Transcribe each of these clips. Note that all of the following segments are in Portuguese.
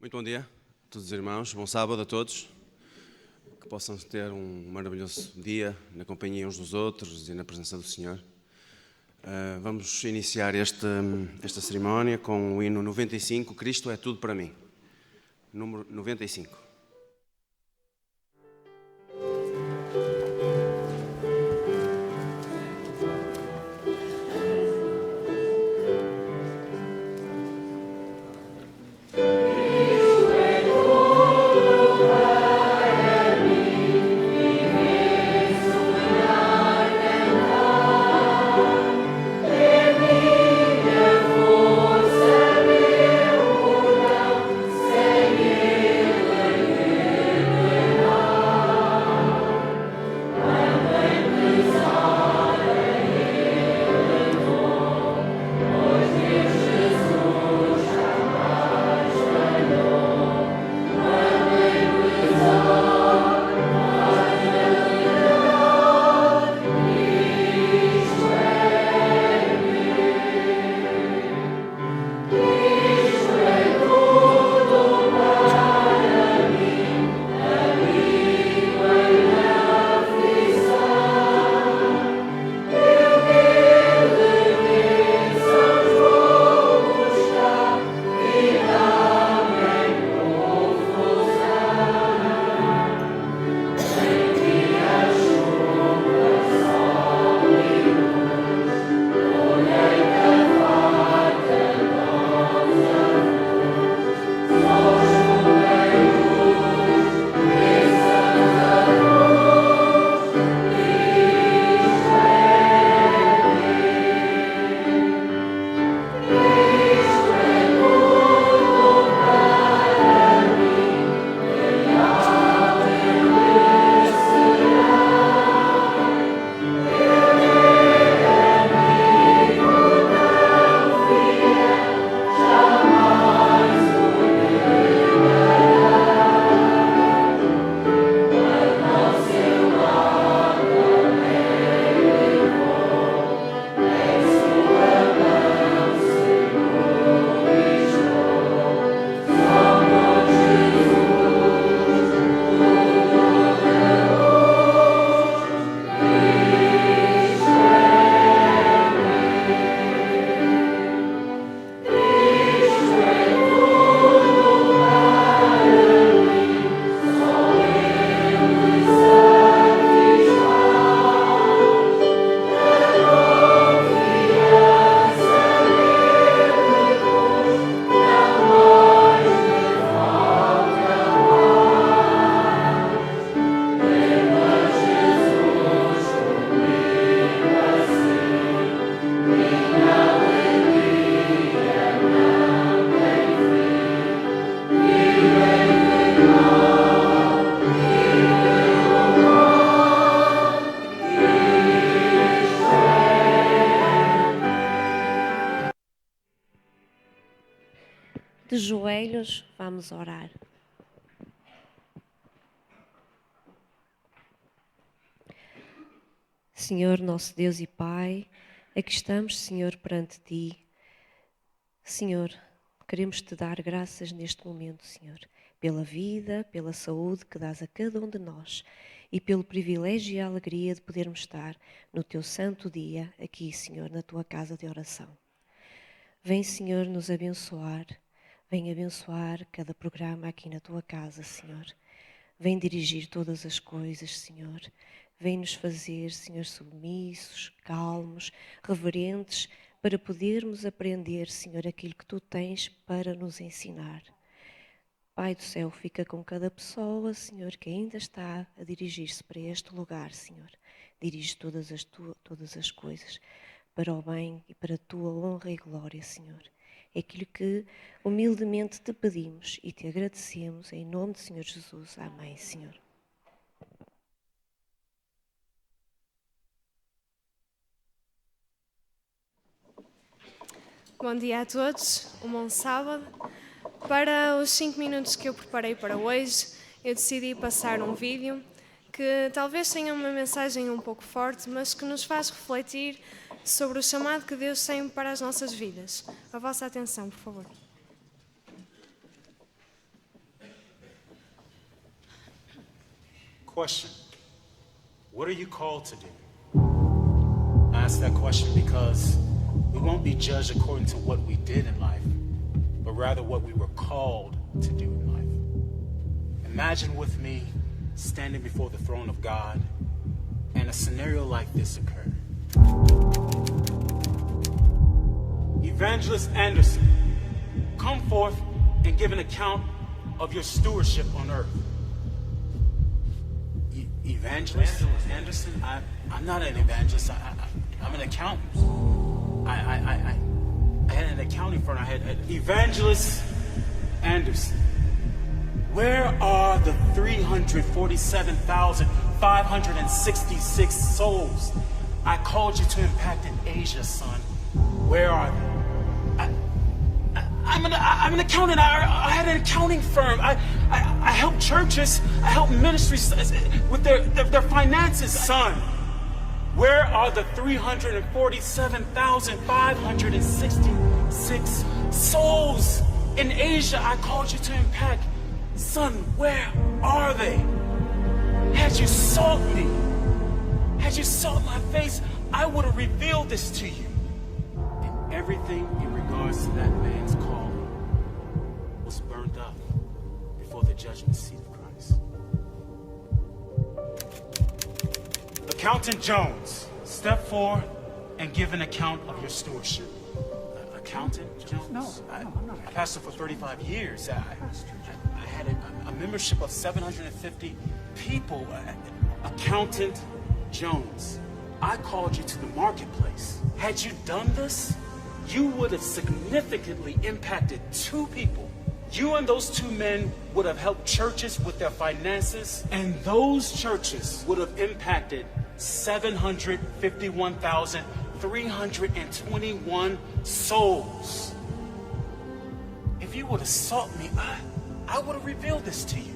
Muito bom dia a todos os irmãos, bom sábado a todos, que possam ter um maravilhoso dia na companhia uns dos outros e na presença do Senhor. Vamos iniciar esta cerimónia com o hino 95, Cristo é tudo para mim, número 95. De joelhos, vamos orar. Senhor, nosso Deus e Pai, aqui estamos, Senhor, perante Ti. Senhor, queremos Te dar graças neste momento, Senhor, pela vida, pela saúde que dás a cada um de nós e pelo privilégio e a alegria de podermos estar no Teu santo dia aqui, Senhor, na Tua casa de oração. Vem, Senhor, nos abençoar. Vem abençoar cada programa aqui na Tua casa, Senhor. Vem dirigir todas as coisas, Senhor. Vem nos fazer, Senhor, submissos, calmos, reverentes, para podermos aprender, Senhor, aquilo que Tu tens para nos ensinar. Pai do céu, fica com cada pessoa, Senhor, que ainda está a dirigir-se para este lugar, Senhor. Dirige todas as coisas para o bem e para a Tua honra e glória, Senhor. É aquilo que humildemente Te pedimos e Te agradecemos em nome do Senhor Jesus. Amém, Senhor. Bom dia a todos, um bom sábado. Para os 5 minutos que eu preparei para hoje, eu decidi passar um vídeo que talvez tenha uma mensagem um pouco forte, mas que nos faz refletir sobre o chamado que Deus tem para as nossas vidas. A vossa atenção, por favor. Question: what are you called to do? I ask that question because we won't be judged according to what we did in life, but rather what we were called to do in life. Imagine with me standing before the throne of God and a scenario like this occurred. Evangelist Anderson, come forth and give an account of your stewardship on earth. Evangelist Anderson? I'm not an evangelist. I'm an accountant. I had an accounting firm. I had Evangelist Anderson. Where are the 347,566 souls I called you to impact in Asia, son? Where are they? I'm an accountant. I had an accounting firm. I help churches. I help ministries with their finances. Son, where are the 347,566 souls in Asia I called you to impact? Son, where are they? Had you sought me, had you sought my face, I would have revealed this to you. And everything in regards to that man's calling was burned up before the judgment seat of Christ. Accountant Jones, step forward and give an account of your stewardship. Accountant Jones? No, I'm not. I pastored for 35 years. I had a membership of 750 people. Accountant Jones, I called you to the marketplace. Had you done this, you would have significantly impacted 2 people. You and those 2 men would have helped churches with their finances, and those churches would have impacted 751,321 souls. If you would have sought me, I would have revealed this to you.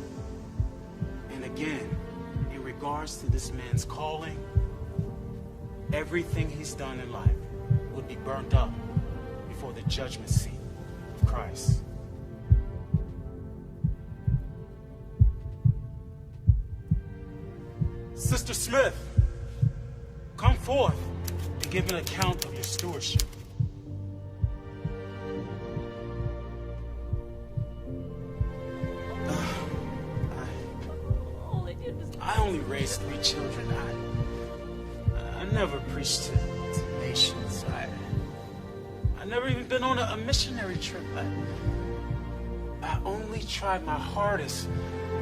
And again, in regards to this man's calling, everything he's done in life would be burnt up before the judgment seat of Christ. Sister Smith, come forth and give an account of your stewardship. I only raised 3 children. I never preached to nations. I never even been on a missionary trip. I only tried my hardest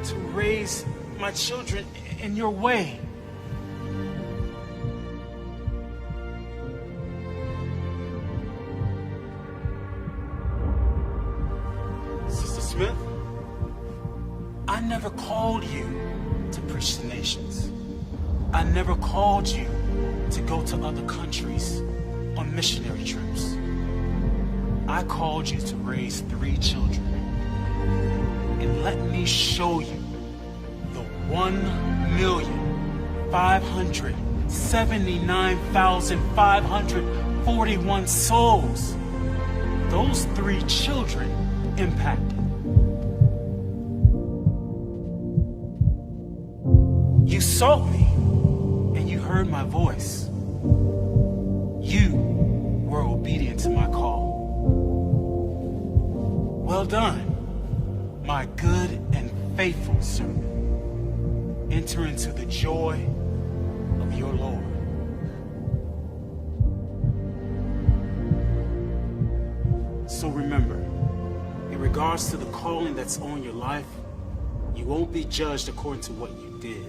to raise my children in your way. Sister Smith, I never called you to preach to nations. I never called you to go to other countries on missionary trips. I called you to raise 3 children. And let me show you the 1,579,541 souls those 3 children impacted. You sought me and you heard my voice. You were obedient to my call. Well done, my good and faithful servant. Enter into the joy of your Lord. So remember, in regards to the calling that's on your life, you won't be judged according to what you did.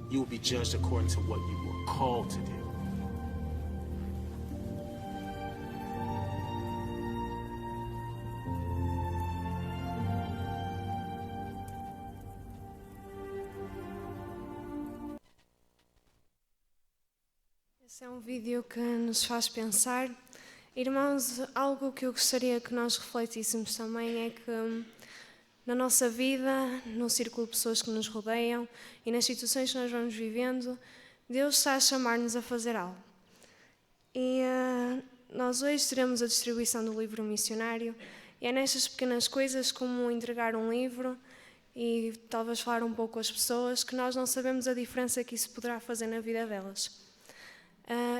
You will be judged according to what you were called to do. Esse é um vídeo que nos faz pensar. Irmãos, algo que eu gostaria que nós refletíssemos também é que na nossa vida, no círculo de pessoas que nos rodeiam e nas situações que nós vamos vivendo, Deus está a chamar-nos a fazer algo. E nós hoje teremos a distribuição do livro missionário e é nestas pequenas coisas como entregar um livro e talvez falar um pouco com as pessoas, que nós não sabemos a diferença que isso poderá fazer na vida delas.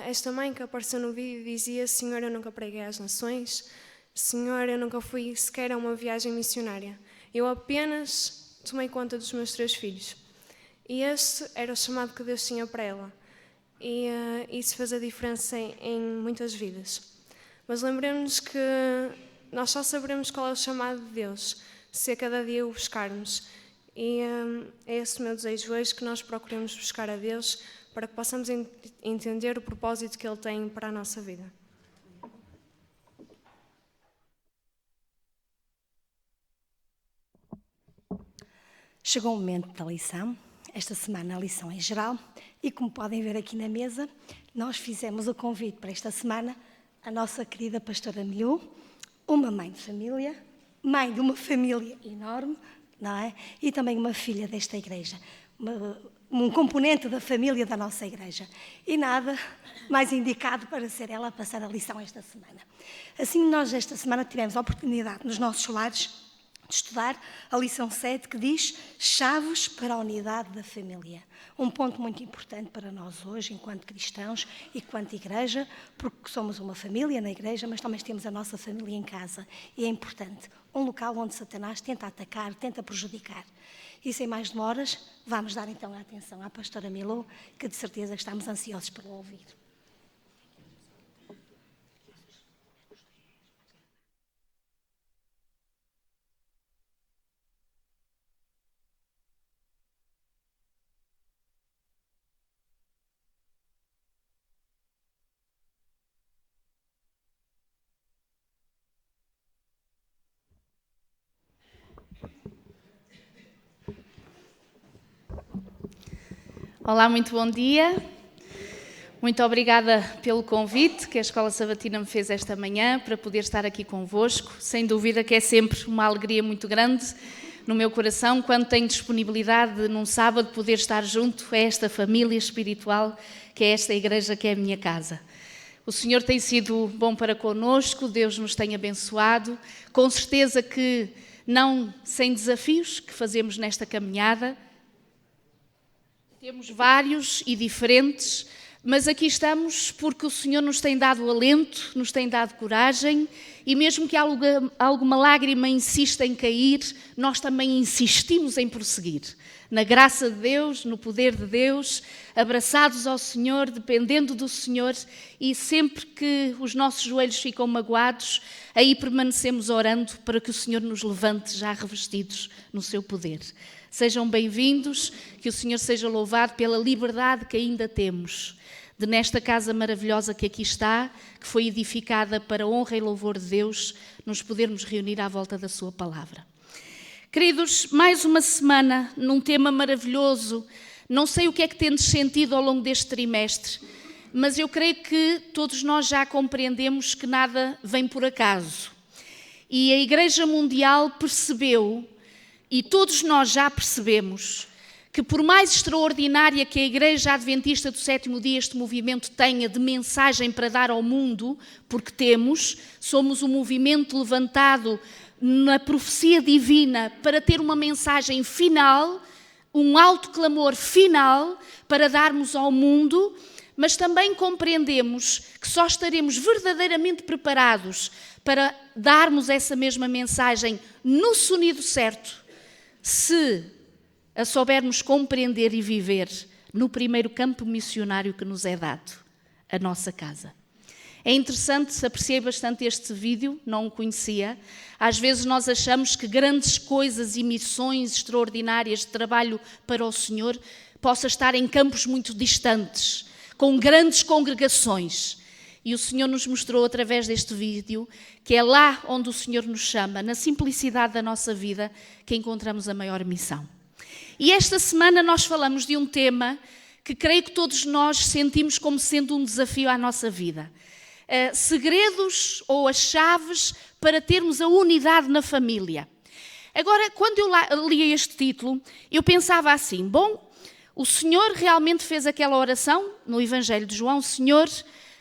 Esta mãe que apareceu no vídeo dizia: Senhor, eu nunca preguei às nações, Senhor, eu nunca fui sequer a uma viagem missionária, eu apenas tomei conta dos meus 3 filhos. E este era o chamado que Deus tinha para ela. E isso fez a diferença em muitas vidas. Mas lembremos que nós só saberemos qual é o chamado de Deus se a cada dia o buscarmos. E é esse o meu desejo hoje, que nós procuremos buscar a Deus para que possamos entender o propósito que Ele tem para a nossa vida. Chegou o momento da lição. Esta semana a lição é geral e, como podem ver aqui na mesa, nós fizemos o convite para esta semana a nossa querida pastora Miú, uma mãe de família, mãe de uma família enorme, não é? E também uma filha desta igreja, um componente da família da nossa igreja. E nada mais indicado para ser ela a passar a lição esta semana. Assim, nós esta semana tivemos a oportunidade nos nossos lares de estudar a lição 7, que diz chaves para a unidade da família. Um ponto muito importante para nós hoje, enquanto cristãos e enquanto igreja, porque somos uma família na igreja, mas também temos a nossa família em casa. E é importante, um local onde Satanás tenta atacar, tenta prejudicar. E sem mais demoras, vamos dar então a atenção à pastora Milou, que de certeza estamos ansiosos por ouvir. Olá, muito bom dia. Muito obrigada pelo convite que a Escola Sabatina me fez esta manhã para poder estar aqui convosco. Sem dúvida que é sempre uma alegria muito grande no meu coração quando tenho disponibilidade num sábado poder estar junto a esta família espiritual que é esta igreja, que é a minha casa. O Senhor tem sido bom para connosco, Deus nos tem abençoado. Com certeza que não sem desafios que fazemos nesta caminhada. Temos vários e diferentes, mas aqui estamos porque o Senhor nos tem dado alento, nos tem dado coragem, e mesmo que alguma lágrima insista em cair, nós também insistimos em prosseguir. Na graça de Deus, no poder de Deus, abraçados ao Senhor, dependendo do Senhor, e sempre que os nossos joelhos ficam magoados, aí permanecemos orando para que o Senhor nos levante já revestidos no seu poder. Sejam bem-vindos, que o Senhor seja louvado pela liberdade que ainda temos, de nesta casa maravilhosa que aqui está, que foi edificada para a honra e louvor de Deus, nos podermos reunir à volta da sua palavra. Queridos, mais uma semana num tema maravilhoso. Não sei o que é que tendes sentido ao longo deste trimestre, mas eu creio que todos nós já compreendemos que nada vem por acaso. E a Igreja Mundial percebeu, e todos nós já percebemos, que por mais extraordinária que a Igreja Adventista do Sétimo Dia, este movimento tenha de mensagem para dar ao mundo, porque somos um movimento levantado na profecia divina para ter uma mensagem final, um alto clamor final para darmos ao mundo, mas também compreendemos que só estaremos verdadeiramente preparados para darmos essa mesma mensagem no sonido certo, se a soubermos compreender e viver no primeiro campo missionário que nos é dado, a nossa casa. É interessante, apreciei bastante este vídeo, não o conhecia. Às vezes nós achamos que grandes coisas e missões extraordinárias de trabalho para o Senhor possa estar em campos muito distantes, com grandes congregações. E o Senhor nos mostrou através deste vídeo que é lá onde o Senhor nos chama, na simplicidade da nossa vida, que encontramos a maior missão. E esta semana nós falamos de um tema que creio que todos nós sentimos como sendo um desafio à nossa vida. Segredos ou as chaves para termos a unidade na família. Agora, quando eu li este título, eu pensava assim, bom, o Senhor realmente fez aquela oração no Evangelho de João, Senhor,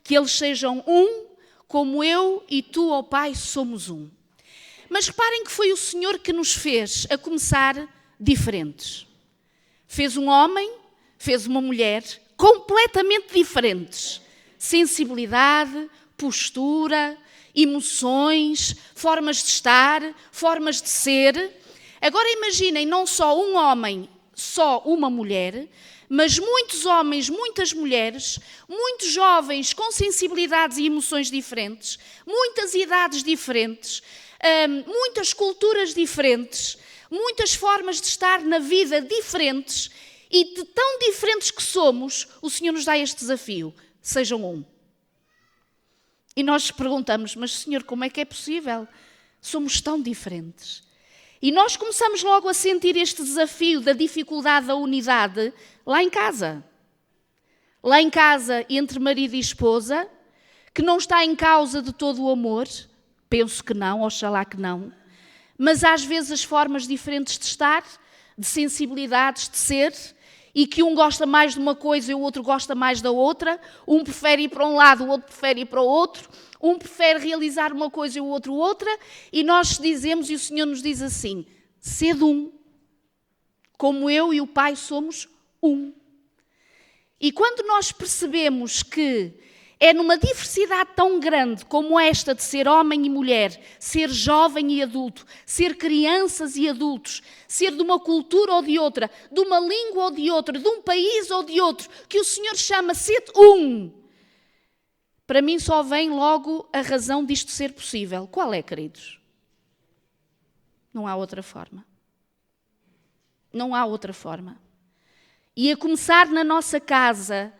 que eles sejam um, como eu e tu, ó Pai, somos um. Mas reparem que foi o Senhor que nos fez, a começar diferentes. Fez um homem, fez uma mulher completamente diferentes. Sensibilidade, postura, emoções, formas de estar, formas de ser. Agora imaginem, não só um homem, só uma mulher, mas muitos homens, muitas mulheres, muitos jovens com sensibilidades e emoções diferentes, muitas idades diferentes, muitas culturas diferentes, muitas formas de estar na vida diferentes, e de tão diferentes que somos, o Senhor nos dá este desafio: sejam um. E nós perguntamos: mas Senhor, como é que é possível? Somos tão diferentes. E nós começamos logo a sentir este desafio da dificuldade da unidade lá em casa. Lá em casa, entre marido e esposa, que não está em causa de todo o amor, penso que não, oxalá que não, mas às vezes as formas diferentes de estar, de sensibilidades, de ser, e que um gosta mais de uma coisa e o outro gosta mais da outra, um prefere ir para um lado, o outro prefere ir para o outro, um prefere realizar uma coisa e o outro outra, e nós dizemos, e o Senhor nos diz assim: sede um, como eu e o Pai somos um. E quando nós percebemos que é numa diversidade tão grande como esta de ser homem e mulher, ser jovem e adulto, ser crianças e adultos, ser de uma cultura ou de outra, de uma língua ou de outra, de um país ou de outro, que o Senhor chama sede um, para mim só vem logo a razão disto ser possível. Qual é, queridos? Não há outra forma. Não há outra forma. E a começar na nossa casa,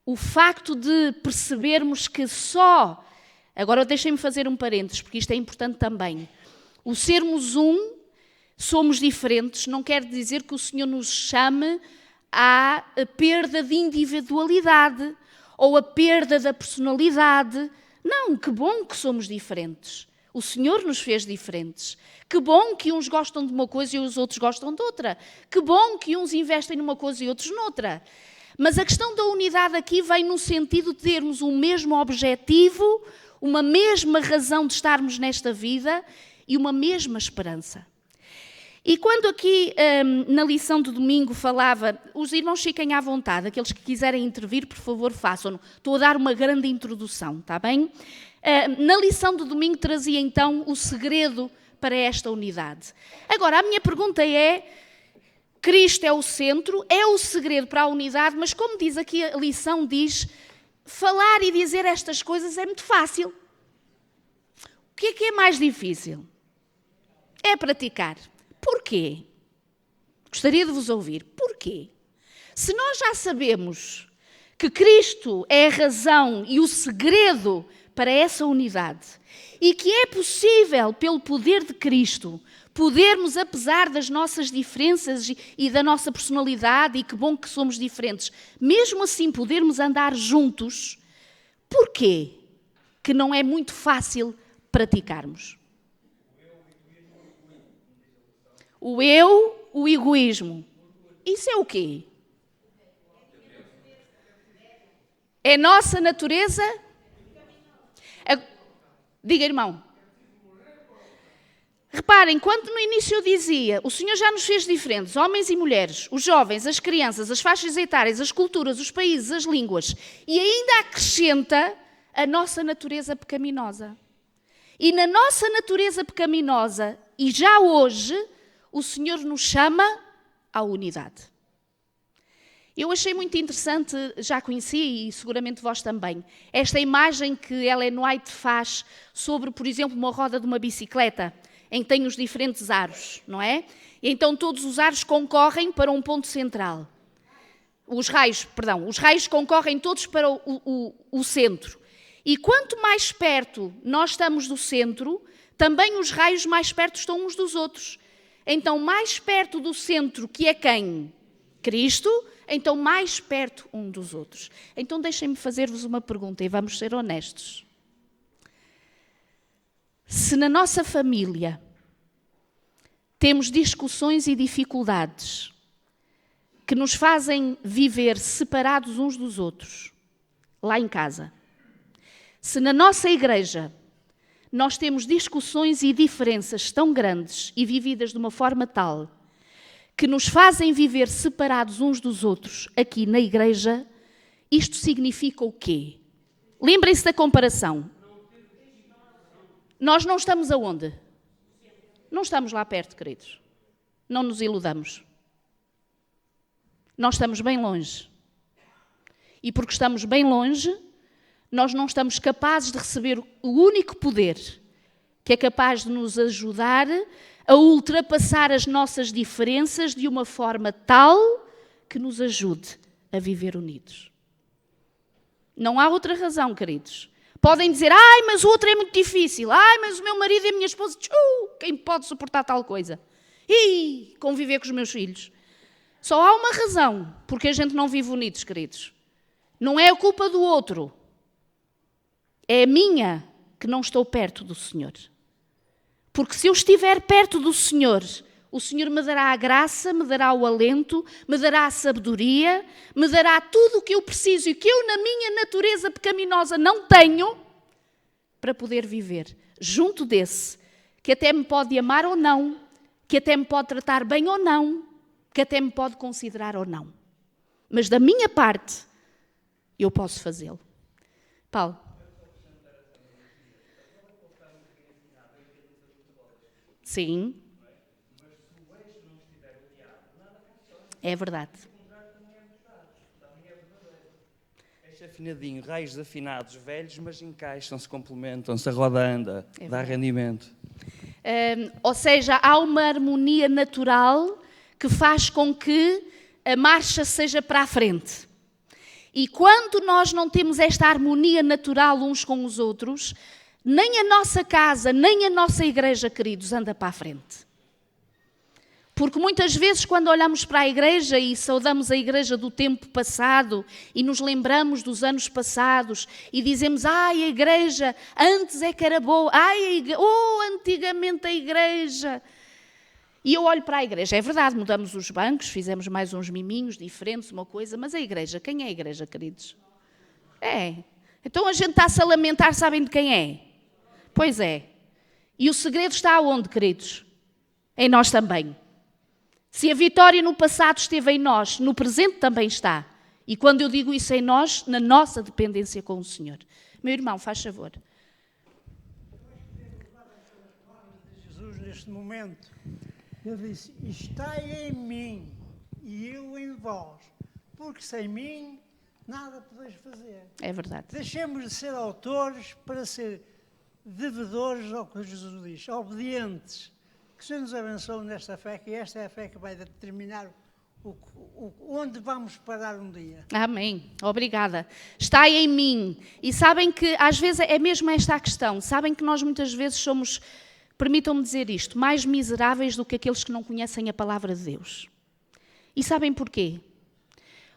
o facto de percebermos que só... Agora deixem-me fazer um parênteses, porque isto é importante também. O sermos um, somos diferentes, não quer dizer que o Senhor nos chame à perda de individualidade ou a perda da personalidade. Não, que bom que somos diferentes. O Senhor nos fez diferentes. Que bom que uns gostam de uma coisa e os outros gostam de outra. Que bom que uns investem numa coisa e outros noutra. Mas a questão da unidade aqui vem no sentido de termos um mesmo objetivo, uma mesma razão de estarmos nesta vida e uma mesma esperança. E quando aqui na lição de domingo falava, os irmãos fiquem à vontade, aqueles que quiserem intervir, por favor, façam-no. Estou a dar uma grande introdução, está bem? Na lição de domingo trazia então o segredo para esta unidade. Agora, a minha pergunta é: Cristo é o centro, é o segredo para a unidade, mas como diz aqui a lição, diz, falar e dizer estas coisas é muito fácil. O que é mais difícil? É praticar. Porquê? Gostaria de vos ouvir. Porquê? Se nós já sabemos que Cristo é a razão e o segredo para essa unidade e que é possível, pelo poder de Cristo, podermos, apesar das nossas diferenças e da nossa personalidade, e que bom que somos diferentes, mesmo assim podermos andar juntos, porquê que não é muito fácil praticarmos? O eu, o egoísmo. Isso é o quê? É nossa natureza? Diga, irmão. Reparem, quando no início eu dizia, o Senhor já nos fez diferentes, homens e mulheres, os jovens, as crianças, as faixas etárias, as culturas, os países, as línguas, e ainda acrescenta a nossa natureza pecaminosa. E na nossa natureza pecaminosa, e já hoje, o Senhor nos chama à unidade. Eu achei muito interessante, já conheci e seguramente vós também, esta imagem que Ellen White faz sobre, por exemplo, uma roda de uma bicicleta, em que tem os diferentes aros, não é? E então todos os aros concorrem para um ponto central. Os raios concorrem todos para o centro. E quanto mais perto nós estamos do centro, também os raios mais perto estão uns dos outros. Então, mais perto do centro, que é quem? Cristo, então mais perto um dos outros. Então deixem-me fazer-vos uma pergunta e vamos ser honestos. Se na nossa família temos discussões e dificuldades que nos fazem viver separados uns dos outros, lá em casa, se na nossa igreja nós temos discussões e diferenças tão grandes e vividas de uma forma tal que nos fazem viver separados uns dos outros aqui na igreja, isto significa o quê? Lembrem-se da comparação. Nós não estamos aonde? Não estamos lá perto, queridos. Não nos iludamos. Nós estamos bem longe. E porque estamos bem longe, nós não estamos capazes de receber o único poder que é capaz de nos ajudar a ultrapassar as nossas diferenças de uma forma tal que nos ajude a viver unidos. Não há outra razão, queridos. Podem dizer, ai, mas o outro é muito difícil. Ai, mas o meu marido e a minha esposa, quem pode suportar tal coisa? E conviver com os meus filhos. Só há uma razão porque a gente não vive unidos, queridos. Não é a culpa do outro. É a minha que não estou perto do Senhor. Porque se eu estiver perto do Senhor, o Senhor me dará a graça, me dará o alento, me dará a sabedoria, me dará tudo o que eu preciso e que eu, na minha natureza pecaminosa, não tenho para poder viver junto desse, que até me pode amar ou não, que até me pode tratar bem ou não, que até me pode considerar ou não. Mas da minha parte, eu posso fazê-lo. Paulo. Sim. É verdade. É afinadinho, raios desafinados, velhos, mas encaixam-se, complementam-se, a roda anda, dá rendimento. Ou seja, há uma harmonia natural que faz com que a marcha seja para a frente. E quando nós não temos esta harmonia natural uns com os outros, nem a nossa casa, nem a nossa igreja, queridos, anda para a frente. Porque muitas vezes quando olhamos para a igreja e saudamos a igreja do tempo passado e nos lembramos dos anos passados e dizemos, ai, a igreja antes é que era boa, ai, antigamente a igreja. E eu olho para a igreja, é verdade, mudamos os bancos, fizemos mais uns miminhos diferentes, uma coisa, mas a igreja, quem é a igreja, queridos? É. Então a gente está-se a lamentar, sabem de quem é? Pois é. E o segredo está aonde, queridos? Em nós também. Se a vitória no passado esteve em nós, no presente também está. E quando eu digo isso em nós, na nossa dependência com o Senhor. Meu irmão, faz favor. Jesus, neste momento, ele disse, estai em mim e eu em vós, porque sem mim nada podeis fazer. É verdade. Deixemos de ser autores para ser devedores ao que Jesus diz, obedientes. Que o Senhor nos abençoe nesta fé, que esta é a fé que vai determinar onde vamos parar um dia. Amém. Obrigada. Está em mim. E sabem que às vezes é mesmo esta a questão. Sabem que nós muitas vezes somos, permitam-me dizer isto, mais miseráveis do que aqueles que não conhecem a palavra de Deus. E sabem porquê?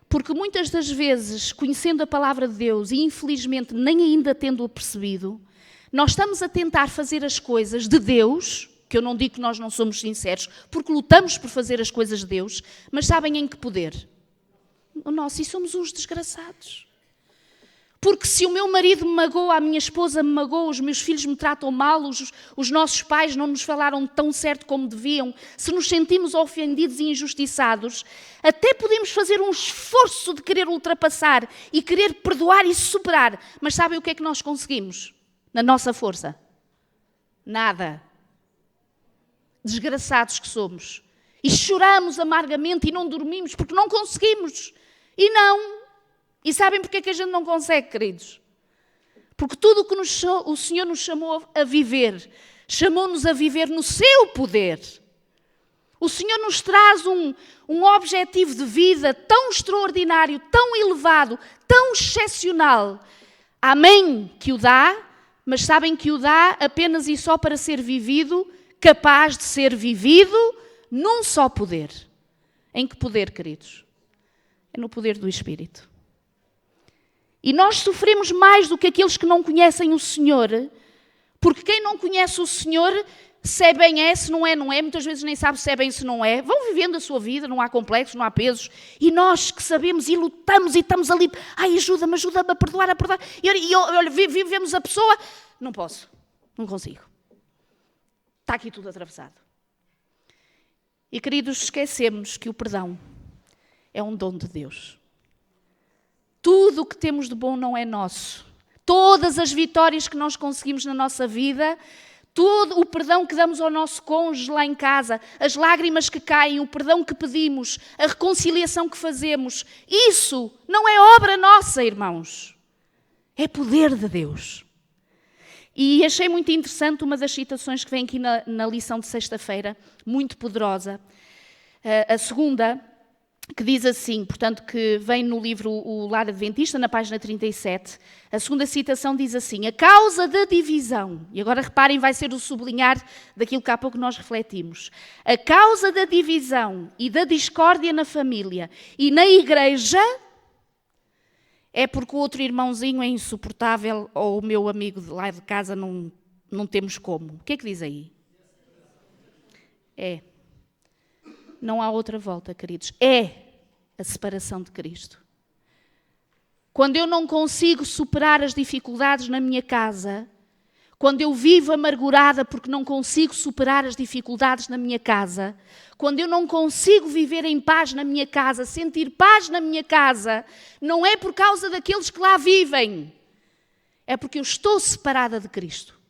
Porque muitas das vezes, conhecendo a palavra de Deus e infelizmente nem ainda tendo-a percebido, nós estamos a tentar fazer as coisas de Deus, que eu não digo que nós não somos sinceros, porque lutamos por fazer as coisas de Deus, mas sabem em que poder? O nosso, e somos uns desgraçados. Porque se o meu marido me magoa, a minha esposa me magoa, os meus filhos me tratam mal, os nossos pais não nos falaram tão certo como deviam, se nos sentimos ofendidos e injustiçados, até podemos fazer um esforço de querer ultrapassar e querer perdoar e superar, mas sabem o que é que nós conseguimos? Na nossa força? Nada. Desgraçados que somos. E choramos amargamente e não dormimos porque não conseguimos. E não. E sabem porque é que a gente não consegue, queridos? Porque tudo o que o Senhor nos chamou a viver, chamou-nos a viver no seu poder. O Senhor nos traz um objetivo de vida tão extraordinário, tão elevado, tão excepcional. Amém que o dá, mas sabem que o dá apenas e só para ser vivido, capaz de ser vivido num só poder. Em que poder, queridos? É no poder do Espírito. E nós sofremos mais do que aqueles que não conhecem o Senhor, porque quem não conhece o Senhor, se é bem é, se não é, não é, muitas vezes nem sabe se é bem, se não é, vão vivendo a sua vida, não há complexos, não há pesos, e nós que sabemos e lutamos e estamos ali, ai, ajuda-me a perdoar, e olha, vivemos a pessoa, não posso, não consigo. Está aqui tudo atravessado. E, queridos, esquecemos que o perdão é um dom de Deus. Tudo o que temos de bom não é nosso. Todas as vitórias que nós conseguimos na nossa vida, todo o perdão que damos ao nosso cônjuge lá em casa, as lágrimas que caem, o perdão que pedimos, a reconciliação que fazemos, isso não é obra nossa, irmãos. É poder de Deus. E achei muito interessante uma das citações que vem aqui na lição de sexta-feira, muito poderosa. A segunda, que diz assim, portanto, que vem no livro O Lar Adventista, na página 37. A segunda citação diz assim: a causa da divisão, e agora reparem, vai ser o sublinhar daquilo que há pouco nós refletimos. A causa da divisão e da discórdia na família e na igreja é porque o outro irmãozinho é insuportável ou o meu amigo de lá de casa não temos como. O que é que diz aí? É. Não há outra volta, queridos. É a separação de Cristo. Quando eu não consigo superar as dificuldades na minha casa, quando eu vivo amargurada porque não consigo superar as dificuldades na minha casa, quando eu não consigo viver em paz na minha casa, sentir paz na minha casa, não é por causa daqueles que lá vivem, é porque eu estou separada de Cristo.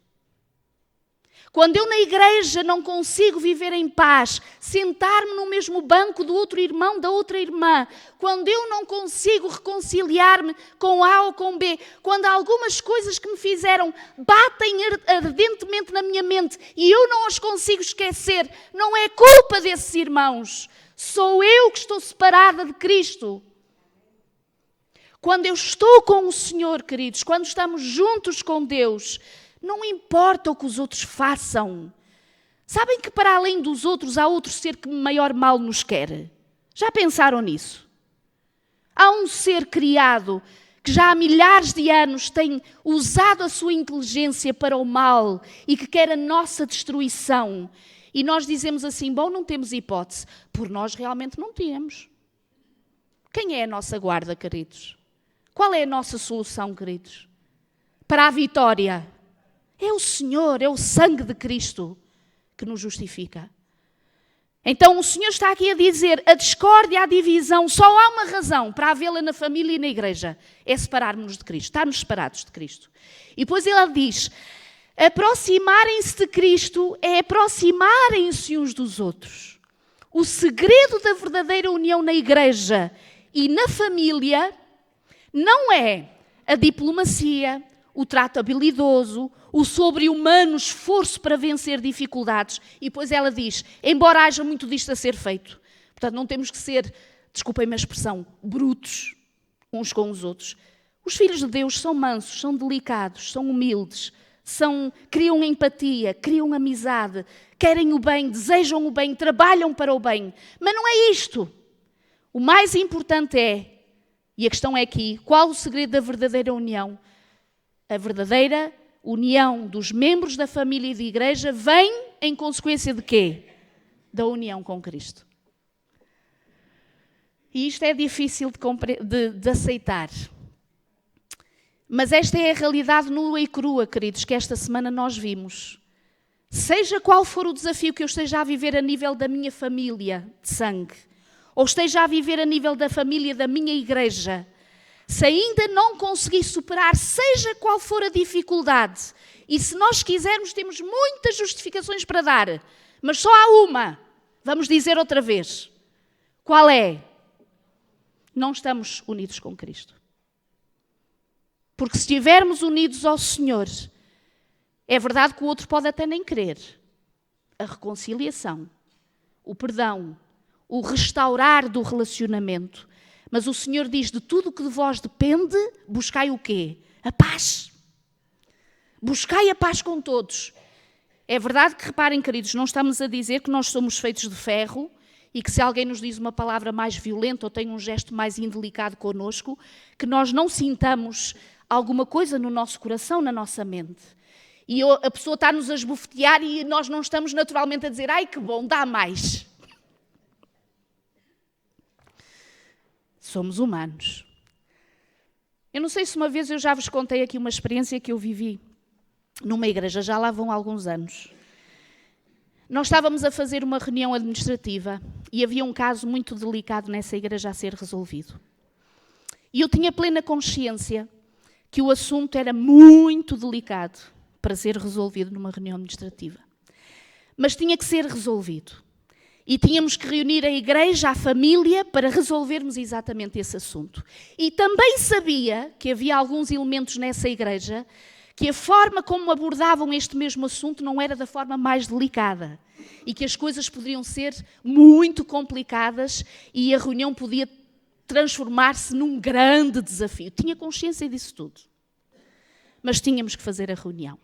Quando eu na igreja não consigo viver em paz, sentar-me no mesmo banco do outro irmão, da outra irmã, quando eu não consigo reconciliar-me com A ou com B, quando algumas coisas que me fizeram batem ardentemente na minha mente e eu não as consigo esquecer, não é culpa desses irmãos, sou eu que estou separada de Cristo. Quando eu estou com o Senhor, queridos, quando estamos juntos com Deus, não importa o que os outros façam. Sabem que para além dos outros há outro ser que maior mal nos quer? Já pensaram nisso? Há um ser criado que já há milhares de anos tem usado a sua inteligência para o mal e que quer a nossa destruição. E nós dizemos assim, bom, não temos hipótese. Por nós realmente não temos. Quem é a nossa guarda, queridos? Qual é a nossa solução, queridos? Para a vitória. É o Senhor, é o sangue de Cristo que nos justifica. Então o Senhor está aqui a dizer, a discórdia, a divisão, só há uma razão para havê-la na família e na igreja, é separarmos-nos de Cristo, estarmos separados de Cristo. E depois ele diz, aproximarem-se de Cristo é aproximarem-se uns dos outros. O segredo da verdadeira união na igreja e na família não é a diplomacia, o trato habilidoso, o sobre-humano esforço para vencer dificuldades. E depois ela diz, embora haja muito disto a ser feito, portanto não temos que ser, desculpem-me a expressão, brutos uns com os outros. Os filhos de Deus são mansos, são delicados, são humildes, criam empatia, criam amizade, querem o bem, desejam o bem, trabalham para o bem. Mas não é isto. O mais importante é, e a questão é aqui, qual o segredo da verdadeira união? A verdadeira união dos membros da família e da igreja vem em consequência de quê? Da união com Cristo. E isto é difícil de aceitar. Mas esta é a realidade nua e crua, queridos, que esta semana nós vimos. Seja qual for o desafio que eu esteja a viver a nível da minha família de sangue, ou esteja a viver a nível da família da minha igreja, se ainda não conseguir superar, seja qual for a dificuldade, e se nós quisermos, temos muitas justificações para dar, mas só há uma, vamos dizer outra vez. Qual é? Não estamos unidos com Cristo. Porque se estivermos unidos ao Senhor, é verdade que o outro pode até nem querer. A reconciliação, o perdão, o restaurar do relacionamento. Mas o Senhor diz, de tudo o que de vós depende, buscai o quê? A paz. Buscai a paz com todos. É verdade que, reparem, queridos, não estamos a dizer que nós somos feitos de ferro e que se alguém nos diz uma palavra mais violenta ou tem um gesto mais indelicado connosco, que nós não sintamos alguma coisa no nosso coração, na nossa mente. E a pessoa está-nos a esbofetear e nós não estamos naturalmente a dizer, ai que bom, dá mais. Somos humanos. Eu não sei se uma vez eu já vos contei aqui uma experiência que eu vivi numa igreja, já lá vão alguns anos. Nós estávamos a fazer uma reunião administrativa e havia um caso muito delicado nessa igreja a ser resolvido. E eu tinha plena consciência que o assunto era muito delicado para ser resolvido numa reunião administrativa. Mas tinha que ser resolvido. E tínhamos que reunir a igreja, a família, para resolvermos exatamente esse assunto. E também sabia que havia alguns elementos nessa igreja que a forma como abordavam este mesmo assunto não era da forma mais delicada. E que as coisas poderiam ser muito complicadas e a reunião podia transformar-se num grande desafio. Tinha consciência disso tudo. Mas tínhamos que fazer a reunião.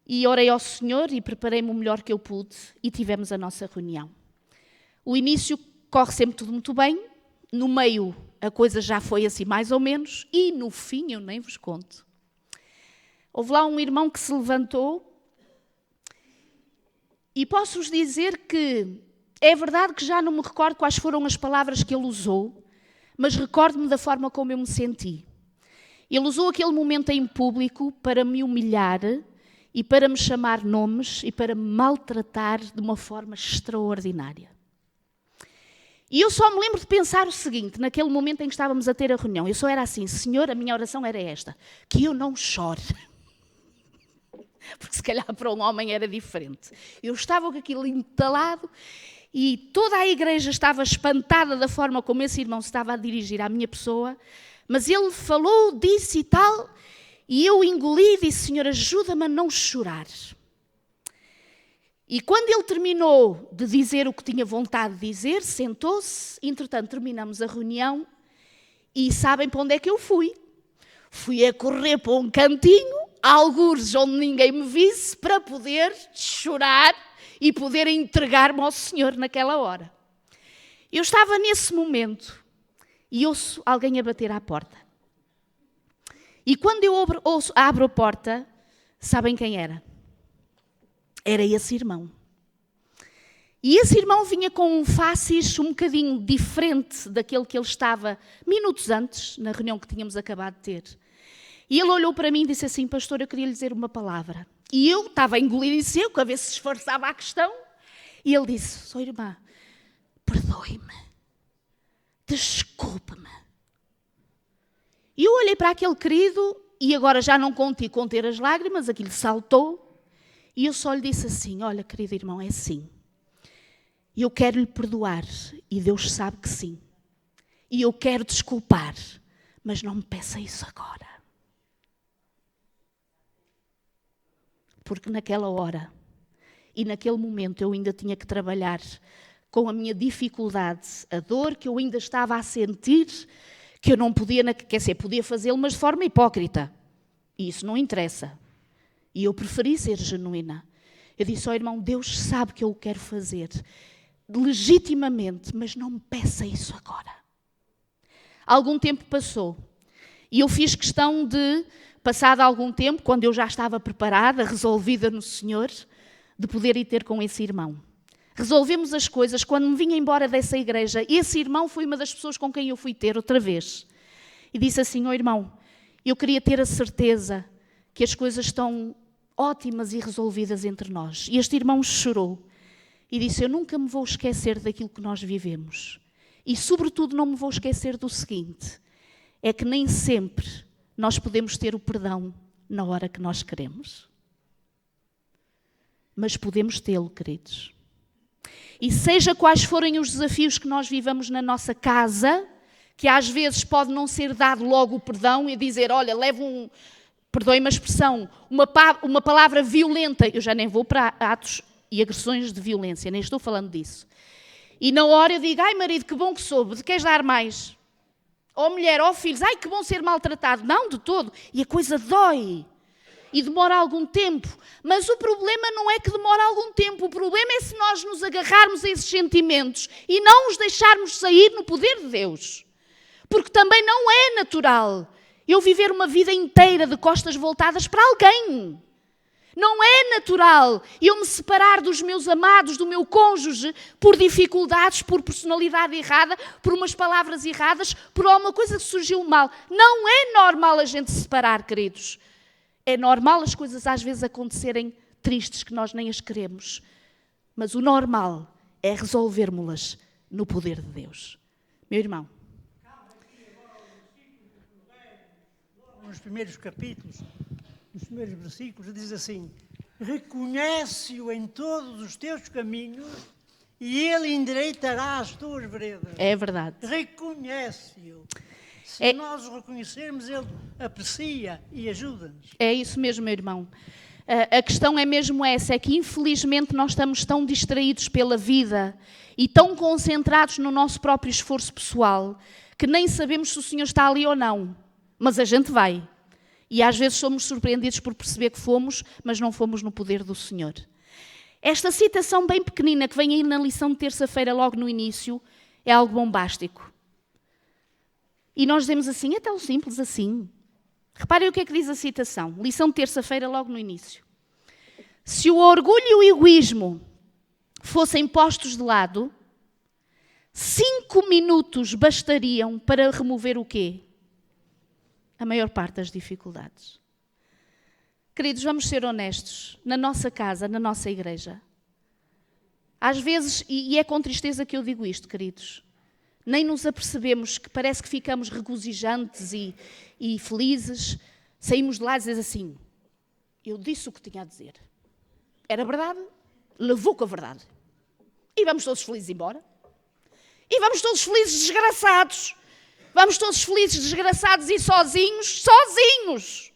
E orei ao Senhor e preparei-me o melhor que eu pude e tivemos a nossa reunião. O início corre sempre tudo muito bem, no meio a coisa já foi assim mais ou menos e no fim eu nem vos conto. Houve lá um irmão que se levantou e posso-vos dizer que é verdade que já não me recordo quais foram as palavras que ele usou, mas recordo-me da forma como eu me senti. Ele usou aquele momento em público para me humilhar e para me chamar nomes e para me maltratar de uma forma extraordinária. E eu só me lembro de pensar o seguinte, naquele momento em que estávamos a ter a reunião, eu só era assim, Senhor, a minha oração era esta, que eu não chore. Porque se calhar para um homem era diferente. Eu estava com aquilo entalado e toda a igreja estava espantada da forma como esse irmão se estava a dirigir à minha pessoa, mas ele falou, disse e tal, e eu engoli e disse, Senhor, ajuda-me a não chorar. E quando ele terminou de dizer o que tinha vontade de dizer, sentou-se, entretanto terminamos a reunião e sabem para onde é que eu fui? Fui a correr para um cantinho, algures onde ninguém me visse, para poder chorar e poder entregar-me ao Senhor naquela hora. Eu estava nesse momento e ouço alguém a bater à porta. E quando eu abro a porta, sabem quem era? Era esse irmão. E esse irmão vinha com um facis um bocadinho diferente daquele que ele estava minutos antes, na reunião que tínhamos acabado de ter. E ele olhou para mim e disse assim, pastor, eu queria lhe dizer uma palavra. E eu estava a engolir em seco, a ver se esforçava a questão. E ele disse, só irmã, perdoe-me, desculpe-me. E eu olhei para aquele querido e agora já não consegui conter as lágrimas, aquilo saltou. E eu só lhe disse assim, olha querido irmão, é assim. Eu quero lhe perdoar e Deus sabe que sim. E eu quero desculpar, mas não me peça isso agora. Porque naquela hora e naquele momento eu ainda tinha que trabalhar com a minha dificuldade, a dor que eu ainda estava a sentir, que eu não podia, quer dizer, podia fazê-lo, mas de forma hipócrita. E isso não interessa. E eu preferi ser genuína. Eu disse, irmão, Deus sabe que eu o quero fazer legitimamente, mas não me peça isso agora. Algum tempo passou e eu fiz questão de, passado algum tempo, quando eu já estava preparada, resolvida no Senhor, de poder ir ter com esse irmão. Resolvemos as coisas. Quando me vinha embora dessa igreja, esse irmão foi uma das pessoas com quem eu fui ter outra vez. E disse assim, irmão, eu queria ter a certeza que as coisas estão ótimas e resolvidas entre nós. E este irmão chorou e disse, eu nunca me vou esquecer daquilo que nós vivemos. E sobretudo não me vou esquecer do seguinte, é que nem sempre nós podemos ter o perdão na hora que nós queremos. Mas podemos tê-lo, queridos. E seja quais forem os desafios que nós vivamos na nossa casa, que às vezes pode não ser dado logo o perdão e dizer, olha, levo perdoe-me a expressão, uma palavra violenta, eu já nem vou para atos e agressões de violência, nem estou falando disso. E na hora eu digo, ai marido, que bom que soube, de queres dar mais? Ou mulher, ou filhos, ai que bom ser maltratado. Não, de todo. E a coisa dói. E demora algum tempo. Mas o problema não é que demora algum tempo. O problema é se nós nos agarrarmos a esses sentimentos e não os deixarmos sair no poder de Deus. Porque também não é natural eu viver uma vida inteira de costas voltadas para alguém. Não é natural eu me separar dos meus amados, do meu cônjuge, por dificuldades, por personalidade errada, por umas palavras erradas, por alguma coisa que surgiu mal. Não é normal a gente se separar, queridos. É normal as coisas às vezes acontecerem tristes que nós nem as queremos. Mas o normal é resolvermos-las no poder de Deus. Meu irmão. Nos primeiros capítulos, nos primeiros versículos, diz assim: reconhece-o em todos os teus caminhos e ele endireitará as tuas veredas. É verdade. Reconhece-o. Se nós o reconhecermos, ele aprecia e ajuda-nos. É isso mesmo, meu irmão. A questão é mesmo essa, é que infelizmente nós estamos tão distraídos pela vida e tão concentrados no nosso próprio esforço pessoal que nem sabemos se o Senhor está ali ou não. Mas a gente vai. E às vezes somos surpreendidos por perceber que fomos, mas não fomos no poder do Senhor. Esta citação bem pequenina que vem aí na lição de terça-feira logo no início é algo bombástico. E nós dizemos assim, é tão simples assim. Reparem o que é que diz a citação. Lição de terça-feira logo no início. Se o orgulho e o egoísmo fossem postos de lado, 5 minutos bastariam para remover o quê? A maior parte das dificuldades. Queridos, vamos ser honestos. Na nossa casa, na nossa igreja. Às vezes, e é com tristeza que eu digo isto, queridos, nem nos apercebemos que parece que ficamos regozijantes e felizes. Saímos de lá e dizemos assim, eu disse o que tinha a dizer. Era verdade, levou com a verdade. E vamos todos felizes embora. E vamos todos felizes desgraçados. Vamos todos felizes, desgraçados e sozinhos, sozinhos.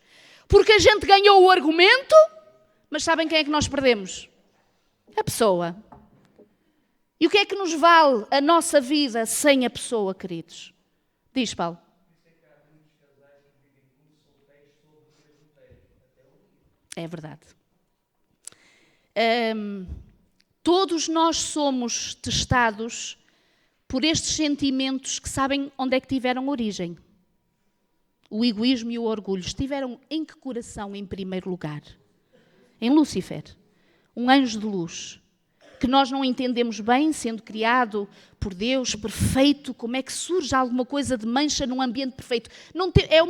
Porque a gente ganhou o argumento, mas sabem quem é que nós perdemos? A pessoa. E o que é que nos vale a nossa vida sem a pessoa, queridos? Diz, Paulo. É verdade. Todos nós somos testados por estes sentimentos que sabem onde é que tiveram origem. O egoísmo e o orgulho estiveram em que coração em primeiro lugar? Em Lúcifer, um anjo de luz, que nós não entendemos bem, sendo criado por Deus, perfeito, como é que surge alguma coisa de mancha num ambiente perfeito? É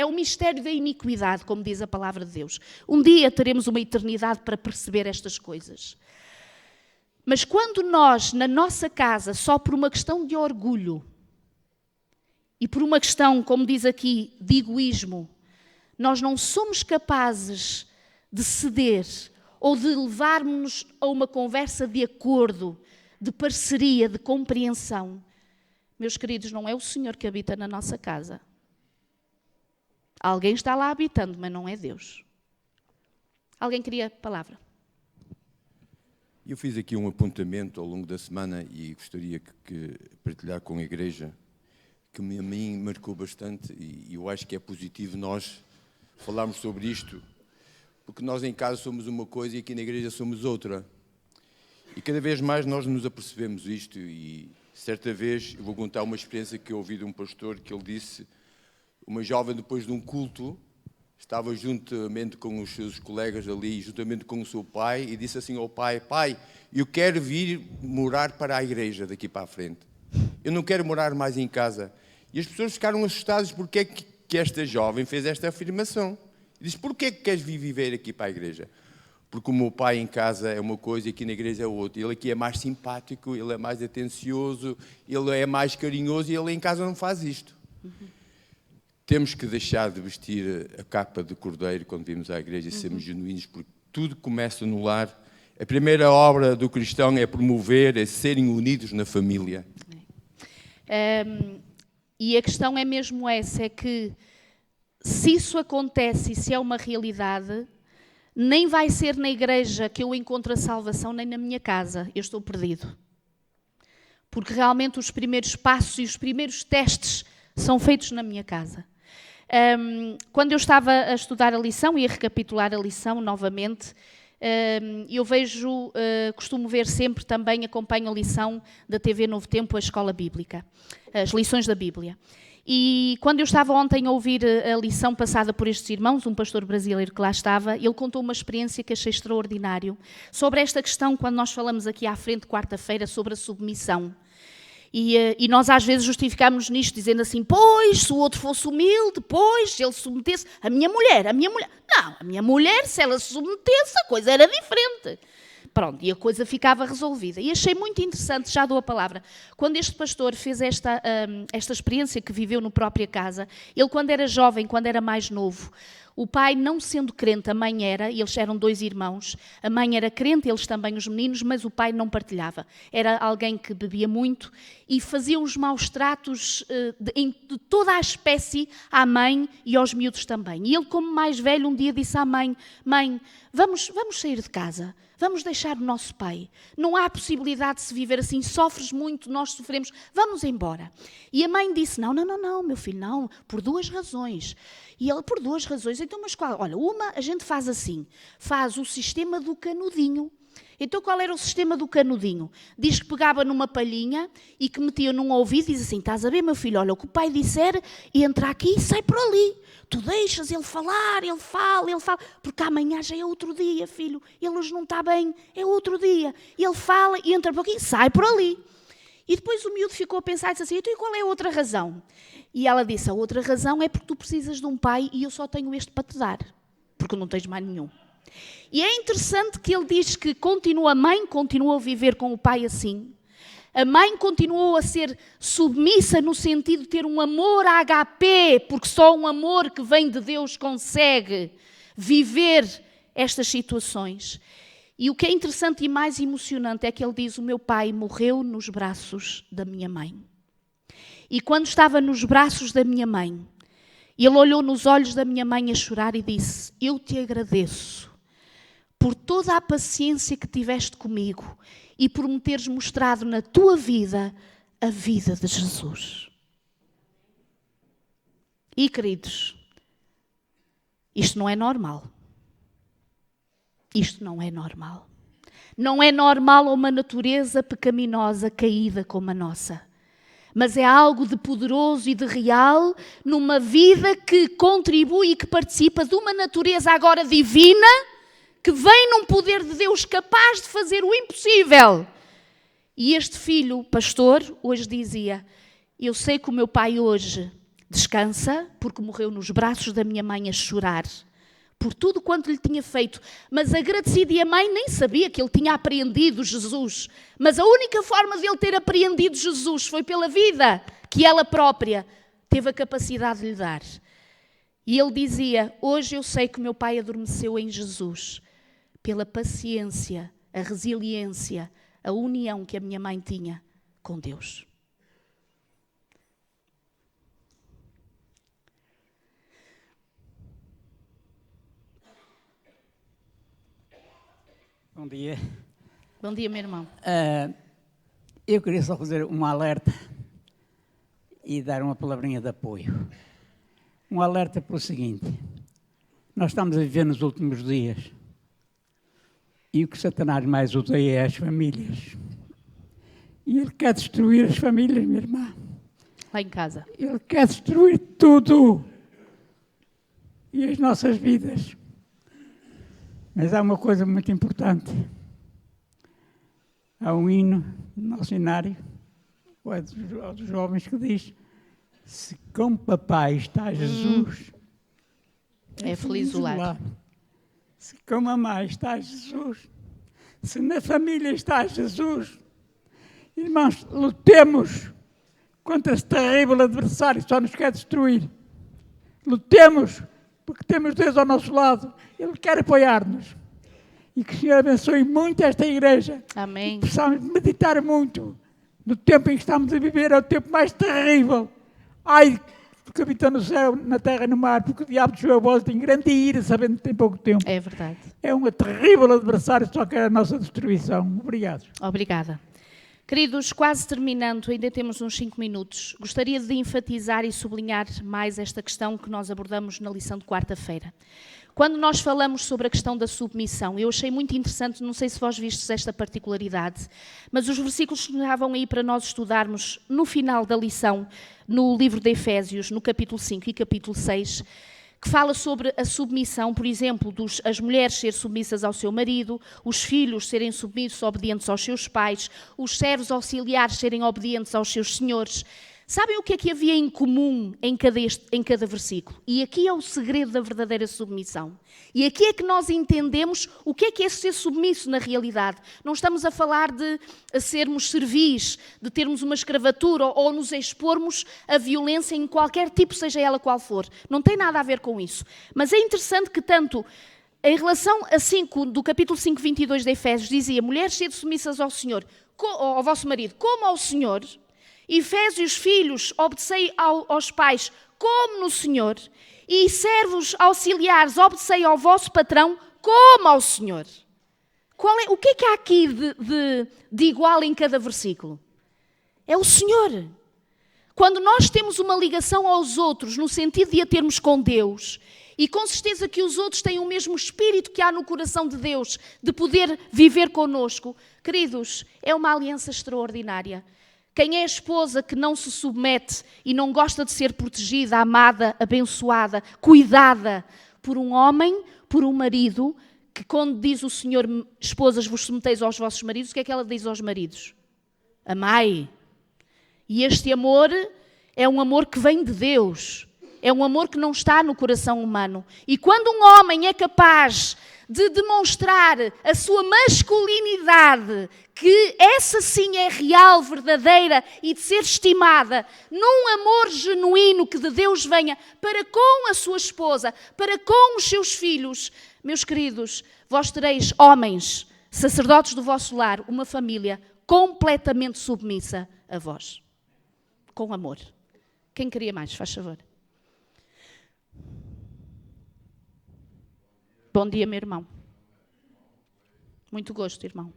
o mistério da iniquidade, como diz a palavra de Deus. Um dia teremos uma eternidade para perceber estas coisas. Mas quando nós, na nossa casa, só por uma questão de orgulho e por uma questão, como diz aqui, de egoísmo, nós não somos capazes de ceder ou de levarmos-nos a uma conversa de acordo, de parceria, de compreensão, meus queridos, não é o Senhor que habita na nossa casa. Alguém está lá habitando, mas não é Deus. Alguém queria palavra? Eu fiz aqui um apontamento ao longo da semana e gostaria que partilhar com a igreja, que a mim marcou bastante e eu acho que é positivo nós falarmos sobre isto, porque nós em casa somos uma coisa e aqui na igreja somos outra. E cada vez mais nós nos apercebemos isto e certa vez eu vou contar uma experiência que eu ouvi de um pastor que ele disse, uma jovem depois de um culto, estava juntamente com os seus colegas ali, juntamente com o seu pai, e disse assim ao pai, pai, eu quero vir morar para a igreja daqui para a frente. Eu não quero morar mais em casa. E as pessoas ficaram assustadas porque é que esta jovem fez esta afirmação. E disse, porquê é que queres vir viver aqui para a igreja? Porque o meu pai em casa é uma coisa e aqui na igreja é outra. Ele aqui é mais simpático, ele é mais atencioso, ele é mais carinhoso e ele em casa não faz isto. Temos que deixar de vestir a capa de cordeiro quando vimos à igreja e sermos genuínos, porque tudo começa no lar. A primeira obra do cristão é promover, é serem unidos na família. E a questão é mesmo essa, é que se isso acontece e se é uma realidade, nem vai ser na igreja que eu encontro a salvação, nem na minha casa. Eu estou perdido. Porque realmente os primeiros passos e os primeiros testes são feitos na minha casa. Quando eu estava a estudar a lição e a recapitular a lição novamente, eu vejo, costumo ver sempre também, acompanho a lição da TV Novo Tempo, a Escola Bíblica, as lições da Bíblia. E quando eu estava ontem a ouvir a lição passada por estes irmãos, um pastor brasileiro que lá estava, ele contou uma experiência que achei extraordinário sobre esta questão, quando nós falamos aqui à frente, quarta-feira, sobre a submissão. E nós às vezes justificamos nisto, dizendo assim, pois, se o outro fosse humilde, pois, se ele se submetesse, a minha mulher. Não, a minha mulher, se ela se submetesse, a coisa era diferente. Pronto, e a coisa ficava resolvida. E achei muito interessante, já dou a palavra, quando este pastor fez esta experiência que viveu na própria casa, ele quando era jovem, quando era mais novo, o pai não sendo crente, a mãe era, e eles eram 2 irmãos, a mãe era crente, eles também os meninos, mas o pai não partilhava. Era alguém que bebia muito e fazia uns maus tratos de toda a espécie à mãe e aos miúdos também. E ele, como mais velho, um dia disse à mãe, mãe, vamos sair de casa. Vamos deixar o nosso pai. Não há possibilidade de se viver assim. Sofres muito, nós sofremos. Vamos embora. E a mãe disse, não, meu filho, não. Por 2 razões. E ele, por 2 razões. Então, mas qual? Olha, uma, a gente faz assim. Faz o sistema do canudinho. Então, qual era o sistema do canudinho? Diz que pegava numa palhinha e que metia num ouvido e diz assim, estás a ver, meu filho? Olha, o que o pai disser, entra aqui e sai por ali. Tu deixas ele falar, ele fala, porque amanhã já é outro dia, filho. Ele hoje não está bem, é outro dia. Ele fala e entra por aqui e sai por ali. E depois o miúdo ficou a pensar e disse assim, então e qual é a outra razão? E ela disse, a outra razão é porque tu precisas de um pai e eu só tenho este para te dar, porque não tens mais nenhum. E é interessante que ele diz que a mãe continuou a viver com o pai assim. A mãe continuou a ser submissa no sentido de ter um amor HP, porque só um amor que vem de Deus consegue viver estas situações. E o que é interessante e mais emocionante é que ele diz, o meu pai morreu nos braços da minha mãe. E quando estava nos braços da minha mãe, ele olhou nos olhos da minha mãe a chorar e disse, eu te agradeço por toda a paciência que tiveste comigo e por me teres mostrado na tua vida a vida de Jesus. E, queridos, isto não é normal. Isto não é normal. Não é normal uma natureza pecaminosa caída como a nossa. Mas é algo de poderoso e de real numa vida que contribui e que participa de uma natureza agora divina que vem num poder de Deus capaz de fazer o impossível. E este filho, pastor, hoje dizia, eu sei que o meu pai hoje descansa porque morreu nos braços da minha mãe a chorar por tudo quanto lhe tinha feito, mas agradecido, e a mãe nem sabia que ele tinha apreendido Jesus, mas a única forma de ele ter apreendido Jesus foi pela vida que ela própria teve a capacidade de lhe dar. E ele dizia, hoje eu sei que o meu pai adormeceu em Jesus, pela paciência, a resiliência, a união que a minha mãe tinha com Deus. Bom dia. Bom dia, meu irmão. Eu queria só fazer um alerta e dar uma palavrinha de apoio. Um alerta pelo seguinte, nós estamos a viver nos últimos dias e o que Satanás mais odeia é as famílias. E ele quer destruir as famílias, minha irmã. Lá em casa. Ele quer destruir tudo e as nossas vidas. Mas há uma coisa muito importante. Há um hino no nosso cenário, dos jovens, que diz, se com papai está Jesus, é feliz o lar. Se com mamãe está Jesus, se na família está Jesus, irmãos, lutemos contra esse terrível adversário que só nos quer destruir. Lutemos, porque temos Deus ao nosso lado. Ele quer apoiar-nos. E que o Senhor abençoe muito esta igreja. Amém. Precisamos meditar muito no tempo em que estamos a viver. É o tempo mais terrível. Ai, do que habita no céu, na terra e no mar, porque o diabo desceu a voz tem grande ira, sabendo que tem pouco tempo. É verdade. É um terrível adversário, só quer a nossa destruição. Obrigado. Obrigada. Queridos, quase terminando, ainda temos uns 5 minutos. Gostaria de enfatizar e sublinhar mais esta questão que nós abordamos na lição de quarta-feira. Quando nós falamos sobre a questão da submissão, eu achei muito interessante, não sei se vós vistes esta particularidade, mas os versículos que estavam aí para nós estudarmos no final da lição, no livro de Efésios, no capítulo 5 e capítulo 6, que fala sobre a submissão, por exemplo, as mulheres serem submissas ao seu marido, os filhos serem submissos, obedientes aos seus pais, os servos auxiliares serem obedientes aos seus senhores. Sabem o que é que havia em comum em cada versículo? E aqui é o segredo da verdadeira submissão. E aqui é que nós entendemos o que é ser submisso na realidade. Não estamos a falar de sermos servis, de termos uma escravatura ou nos expormos a violência em qualquer tipo, seja ela qual for. Não tem nada a ver com isso. Mas é interessante que tanto em relação a 5, do capítulo 5, 22 de Efésios, dizia: mulheres, sede submissas ao Senhor, ao vosso marido, como ao Senhor. Efésios, filhos, obedecei aos pais como no Senhor, e servos auxiliares, obedecei ao vosso patrão como ao Senhor. O que é que há aqui de igual em cada versículo? É o Senhor. Quando nós temos uma ligação aos outros, no sentido de a termos com Deus, e com certeza que os outros têm o mesmo espírito que há no coração de Deus, de poder viver connosco, queridos, é uma aliança extraordinária. Quem é a esposa que não se submete e não gosta de ser protegida, amada, abençoada, cuidada por um homem, por um marido, que quando diz o Senhor, esposas, vos submeteis aos vossos maridos, o que é que ela diz aos maridos? Amai. E este amor é um amor que vem de Deus. É um amor que não está no coração humano. E quando um homem é capaz de demonstrar a sua masculinidade, que essa sim é real, verdadeira e de ser estimada, num amor genuíno que de Deus venha para com a sua esposa, para com os seus filhos, meus queridos, vós tereis homens, sacerdotes do vosso lar, uma família completamente submissa a vós. Com amor. Quem queria mais? Faz favor. Bom dia, meu irmão. Muito gosto, irmão.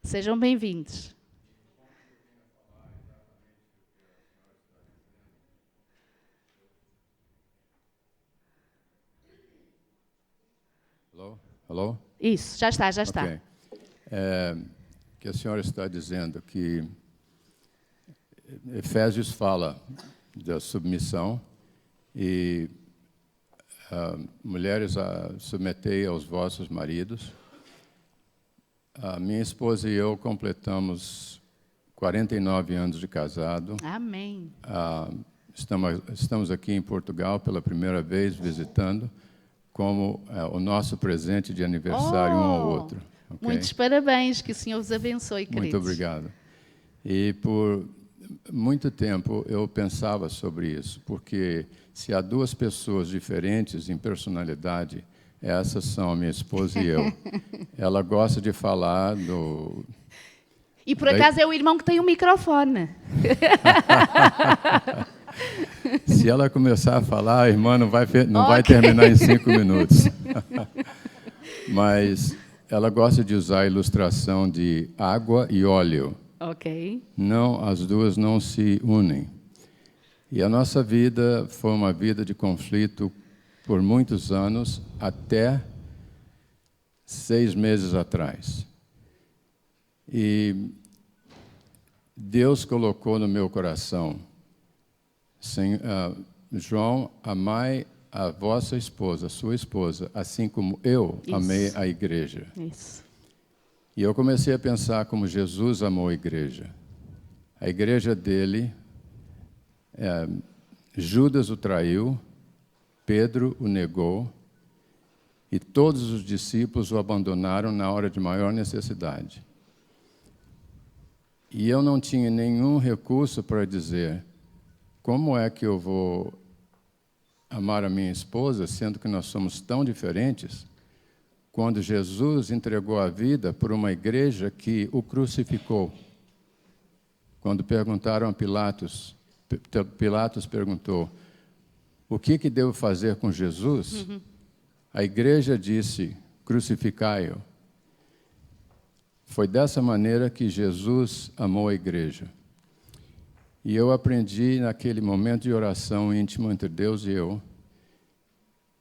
Sejam bem-vindos. Alô? Isso, já está. Okay. Que a senhora está dizendo que Efésios fala da submissão e mulheres, submetei aos vossos maridos. A minha esposa e eu completamos 49 anos de casado. Amém. Estamos aqui em Portugal pela primeira vez visitando, como o nosso presente de aniversário um ao outro. Okay? Muitos parabéns, que o Senhor os abençoe, queridos. Muito obrigado. E por muito tempo eu pensava sobre isso, porque se há duas pessoas diferentes em personalidade, essas são a minha esposa e eu. Ela gosta de falar do... E por acaso é o irmão que tem o microfone. Se ela começar a falar, a irmã não vai terminar em 5 minutos. Mas ela gosta de usar a ilustração de água e óleo. Ok. Não, as duas não se unem. E a nossa vida foi uma vida de conflito por muitos anos, até 6 meses atrás. E Deus colocou no meu coração, João, amai a vossa esposa, a sua esposa, assim como eu amei a igreja. Isso. E eu comecei a pensar como Jesus amou a igreja. A igreja dele, Judas o traiu, Pedro o negou, e todos os discípulos o abandonaram na hora de maior necessidade. E eu não tinha nenhum recurso para dizer como é que eu vou amar a minha esposa, sendo que nós somos tão diferentes, quando Jesus entregou a vida por uma igreja que o crucificou. Quando perguntaram a Pilatos, Pilatos perguntou, o que devo fazer com Jesus? A igreja disse, crucificai-o. Foi dessa maneira que Jesus amou a igreja. E eu aprendi naquele momento de oração íntima entre Deus e eu,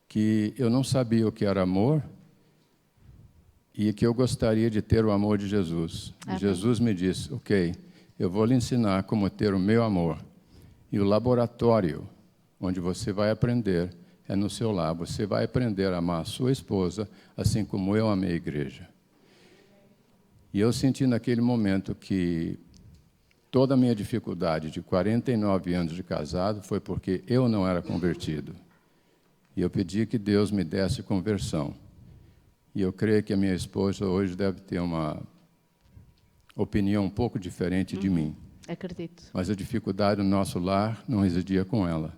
que eu não sabia o que era amor e que eu gostaria de ter o amor de Jesus. Amém. Jesus me disse, ok, eu vou lhe ensinar como ter o meu amor. E o laboratório onde você vai aprender é no seu lar. Você vai aprender a amar a sua esposa, assim como eu amei a igreja. E eu senti naquele momento que toda a minha dificuldade de 49 anos de casado foi porque eu não era convertido. E eu pedi que Deus me desse conversão. E eu creio que a minha esposa hoje deve ter uma opinião um pouco diferente de mim. Acredito. Mas a dificuldade no nosso lar não residia com ela,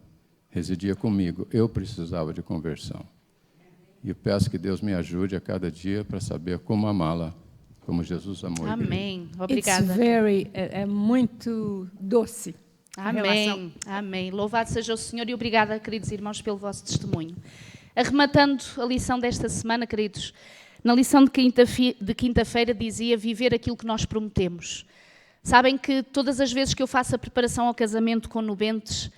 residia comigo. Eu precisava de conversão. E eu peço que Deus me ajude a cada dia para saber como amá-la, como Jesus amou a igreja. Amém. Obrigada. É muito doce. Amém. Amém. Louvado seja o Senhor e obrigada, queridos irmãos, pelo vosso testemunho. Arrematando a lição desta semana, queridos, na lição de quinta-feira dizia viver aquilo que nós prometemos. Sabem que todas as vezes que eu faço a preparação ao casamento com nubentes,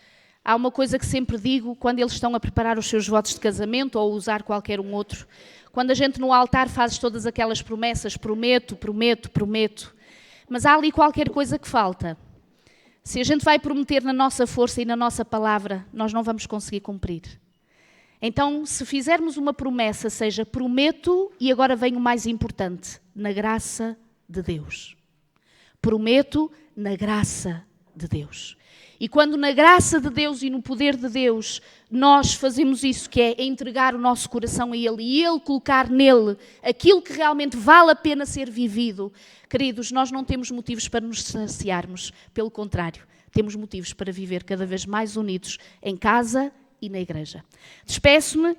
há uma coisa que sempre digo quando eles estão a preparar os seus votos de casamento ou usar qualquer um outro. Quando a gente no altar faz todas aquelas promessas, prometo, prometo, prometo, mas há ali qualquer coisa que falta. Se a gente vai prometer na nossa força e na nossa palavra, nós não vamos conseguir cumprir. Então, se fizermos uma promessa, seja prometo, e agora vem o mais importante, na graça de Deus. Prometo na graça de Deus. E quando na graça de Deus e no poder de Deus nós fazemos isso, que é entregar o nosso coração a Ele e Ele colocar nele aquilo que realmente vale a pena ser vivido, queridos, nós não temos motivos para nos distanciarmos, pelo contrário, temos motivos para viver cada vez mais unidos em casa e na igreja. Despeço-me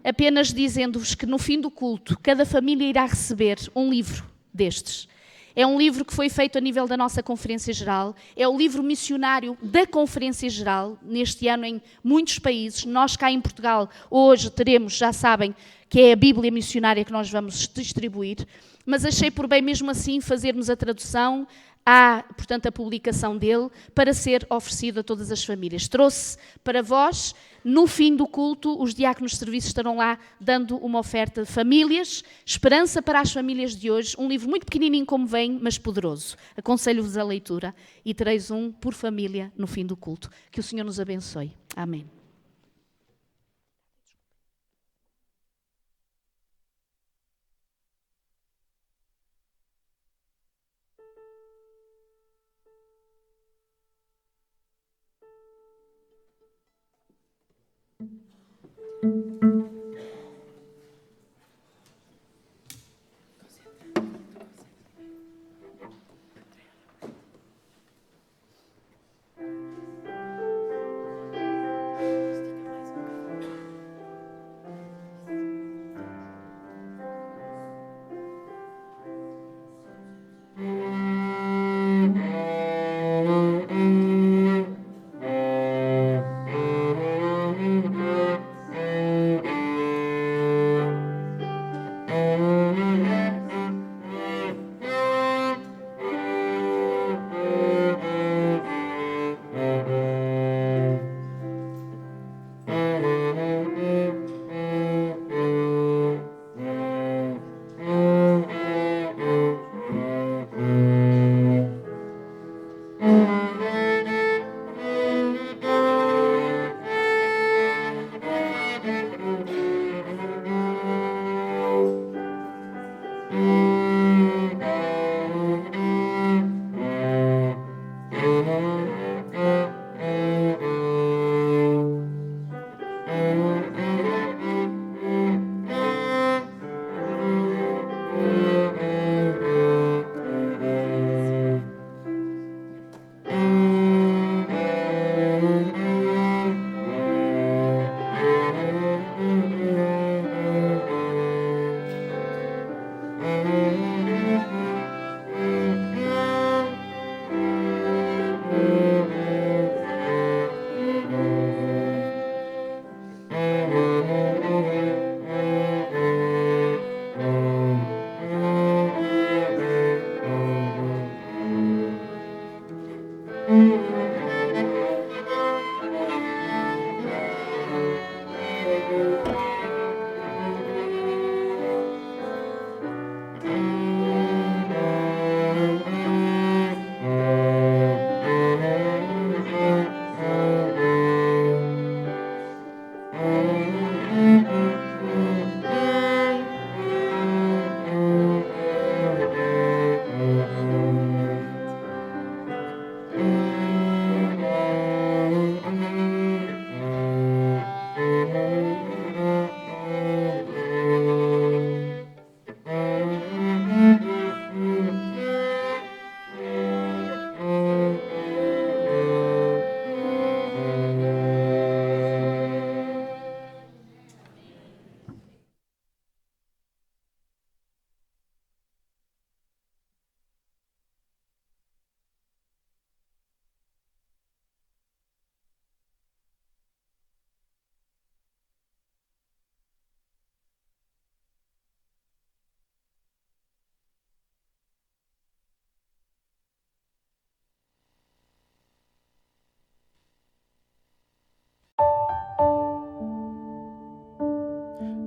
apenas dizendo-vos que no fim do culto cada família irá receber um livro destes. É um livro que foi feito a nível da nossa Conferência Geral, é o livro missionário da Conferência Geral, neste ano em muitos países. Nós cá em Portugal hoje teremos, já sabem, que é a Bíblia missionária que nós vamos distribuir, mas achei por bem mesmo assim fazermos a tradução, portanto, a publicação dele, para ser oferecido a todas as famílias. Trouxe para vós, no fim do culto, os diáconos de serviço estarão lá dando uma oferta de famílias, esperança para as famílias de hoje, um livro muito pequenininho como vem, mas poderoso. Aconselho-vos a leitura e tereis um por família no fim do culto. Que o Senhor nos abençoe. Amém.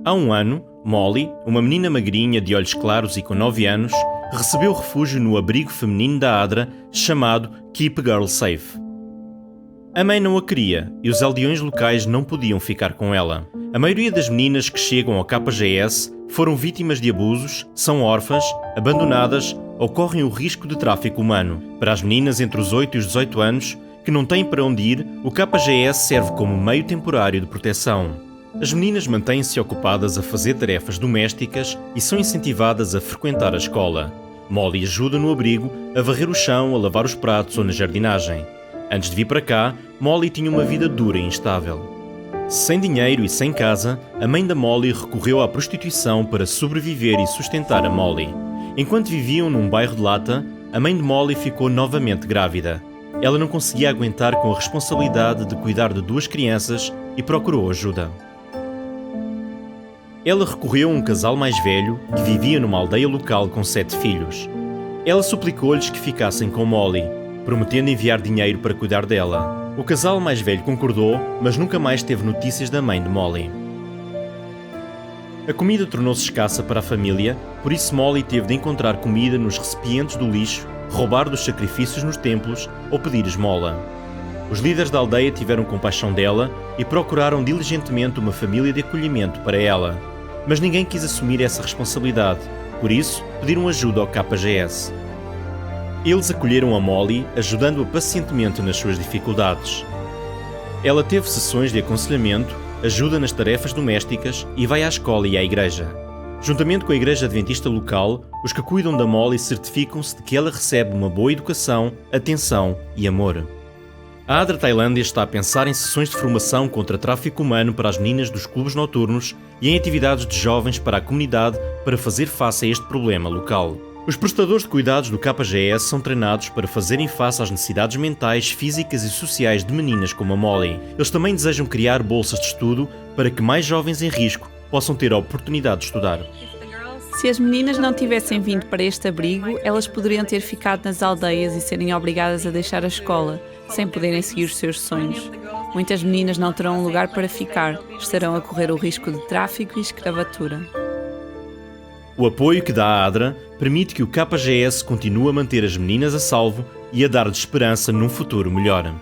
Há um ano, Molly, uma menina magrinha de olhos claros e com 9 anos, recebeu refúgio no abrigo feminino da ADRA chamado Keep a Girl Safe. A mãe não a queria e os aldeões locais não podiam ficar com ela. A maioria das meninas que chegam ao KGS foram vítimas de abusos, são órfãs, abandonadas ou correm o risco de tráfico humano. Para as meninas entre os 8 e os 18 anos, que não têm para onde ir, o KGS serve como meio temporário de proteção. As meninas mantêm-se ocupadas a fazer tarefas domésticas e são incentivadas a frequentar a escola. Molly ajuda no abrigo a varrer o chão, a lavar os pratos ou na jardinagem. Antes de vir para cá, Molly tinha uma vida dura e instável. Sem dinheiro e sem casa, a mãe da Molly recorreu à prostituição para sobreviver e sustentar a Molly. Enquanto viviam num bairro de lata, a mãe de Molly ficou novamente grávida. Ela não conseguia aguentar com a responsabilidade de cuidar de 2 crianças e procurou ajuda. Ela recorreu a um casal mais velho que vivia numa aldeia local com 7 filhos. Ela suplicou-lhes que ficassem com Molly, prometendo enviar dinheiro para cuidar dela. O casal mais velho concordou, mas nunca mais teve notícias da mãe de Molly. A comida tornou-se escassa para a família, por isso Molly teve de encontrar comida nos recipientes do lixo, roubar dos sacrifícios nos templos ou pedir esmola. Os líderes da aldeia tiveram compaixão dela e procuraram diligentemente uma família de acolhimento para ela. Mas ninguém quis assumir essa responsabilidade, por isso pediram ajuda ao KGS. Eles acolheram a Molly, ajudando-a pacientemente nas suas dificuldades. Ela teve sessões de aconselhamento, ajuda nas tarefas domésticas e vai à escola e à igreja. Juntamente com a igreja adventista local, os que cuidam da Molly certificam-se de que ela recebe uma boa educação, atenção e amor. A ADRA Tailândia está a pensar em sessões de formação contra tráfico humano para as meninas dos clubes noturnos e em atividades de jovens para a comunidade para fazer face a este problema local. Os prestadores de cuidados do KGS são treinados para fazerem face às necessidades mentais, físicas e sociais de meninas como a Molly. Eles também desejam criar bolsas de estudo para que mais jovens em risco possam ter a oportunidade de estudar. Se as meninas não tivessem vindo para este abrigo, elas poderiam ter ficado nas aldeias e serem obrigadas a deixar a escola, sem poderem seguir os seus sonhos. Muitas meninas não terão um lugar para ficar, estarão a correr o risco de tráfico e escravatura. O apoio que dá a ADRA permite que o KGS continue a manter as meninas a salvo e a dar-lhes esperança num futuro melhor.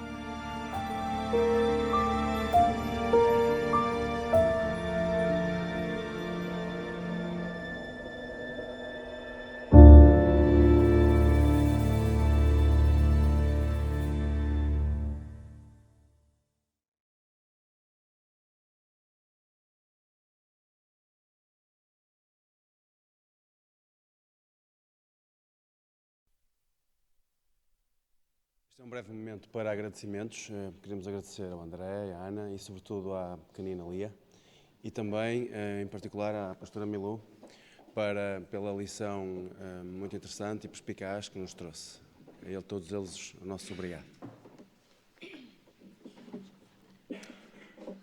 Este é um breve momento para agradecimentos. Queremos agradecer ao André, à Ana e sobretudo à pequenina Lia e também, em particular, à pastora Milou pela lição muito interessante e perspicaz que nos trouxe. A todos eles, o nosso obrigado.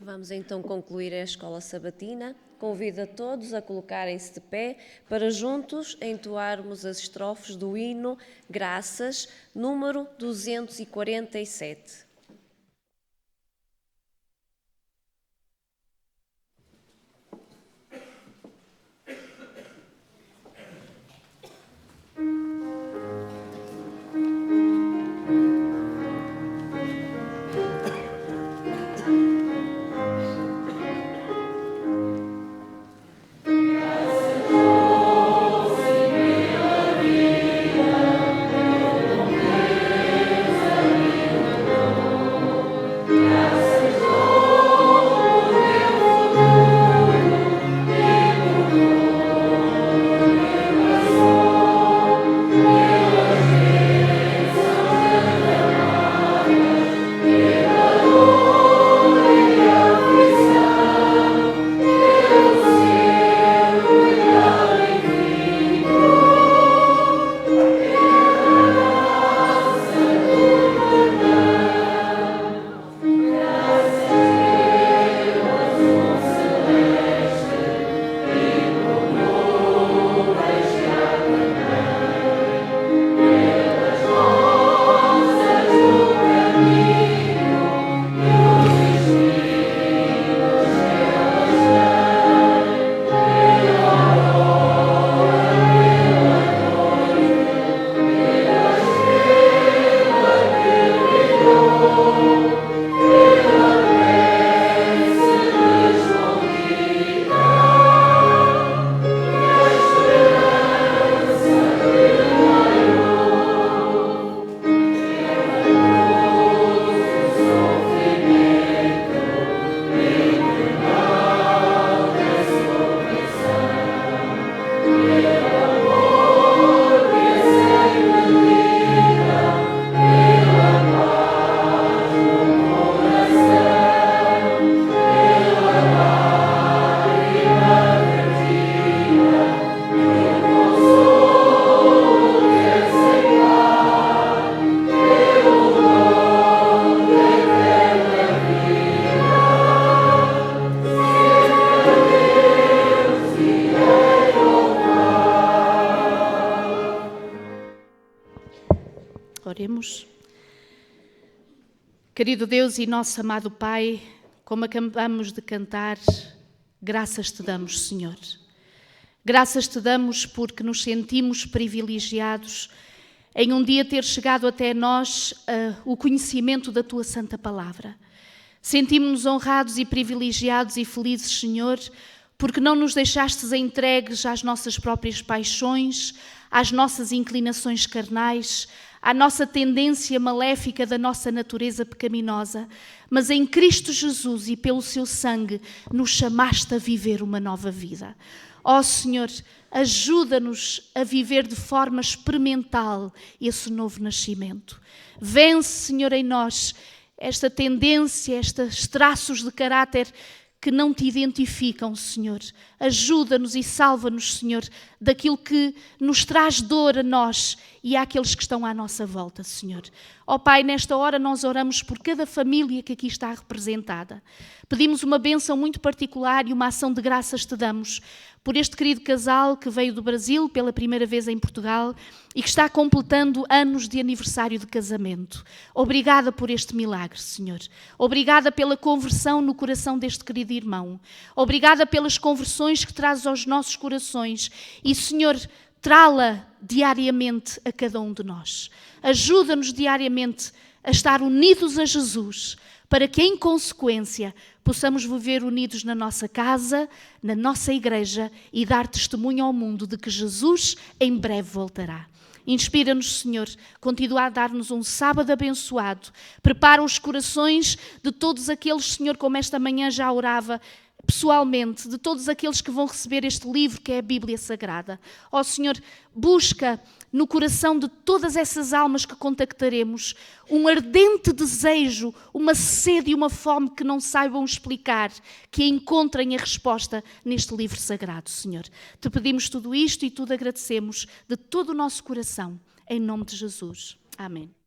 Vamos então concluir a escola sabatina. Convido a todos a colocarem-se de pé para juntos entoarmos as estrofes do hino Graças, número 247. Graças Oremos. Querido Deus e nosso amado Pai, como acabamos de cantar, graças te damos, Senhor. Graças te damos porque nos sentimos privilegiados em um dia ter chegado até nós o conhecimento da Tua Santa Palavra. Sentimos-nos honrados e privilegiados e felizes, Senhor, porque não nos deixastes entregues às nossas próprias paixões, às nossas inclinações carnais, à nossa tendência maléfica da nossa natureza pecaminosa, mas em Cristo Jesus e pelo seu sangue nos chamaste a viver uma nova vida. Ó Senhor, ajuda-nos a viver de forma experimental esse novo nascimento. Vence, Senhor, em nós esta tendência, estes traços de caráter que não te identificam, Senhor. Ajuda-nos e salva-nos, Senhor, daquilo que nos traz dor a nós e àqueles que estão à nossa volta, Senhor. Ó Pai, nesta hora nós oramos por cada família que aqui está representada. Pedimos uma bênção muito particular e uma ação de graças te damos por este querido casal que veio do Brasil pela primeira vez em Portugal e que está completando anos de aniversário de casamento. Obrigada por este milagre, Senhor. Obrigada pela conversão no coração deste querido irmão. Obrigada pelas conversões que trazes aos nossos corações e, Senhor, trá-la diariamente a cada um de nós. Ajuda-nos diariamente a estar unidos a Jesus, para que, em consequência, possamos viver unidos na nossa casa, na nossa igreja e dar testemunho ao mundo de que Jesus em breve voltará. Inspira-nos, Senhor, continua a dar-nos um sábado abençoado. Prepara os corações de todos aqueles, Senhor, como esta manhã já orava, pessoalmente, de todos aqueles que vão receber este livro que é a Bíblia Sagrada. Ó Senhor, busca no coração de todas essas almas que contactaremos um ardente desejo, uma sede e uma fome que não saibam explicar, que encontrem a resposta neste livro sagrado, Senhor. Te pedimos tudo isto e tudo agradecemos de todo o nosso coração, em nome de Jesus. Amém.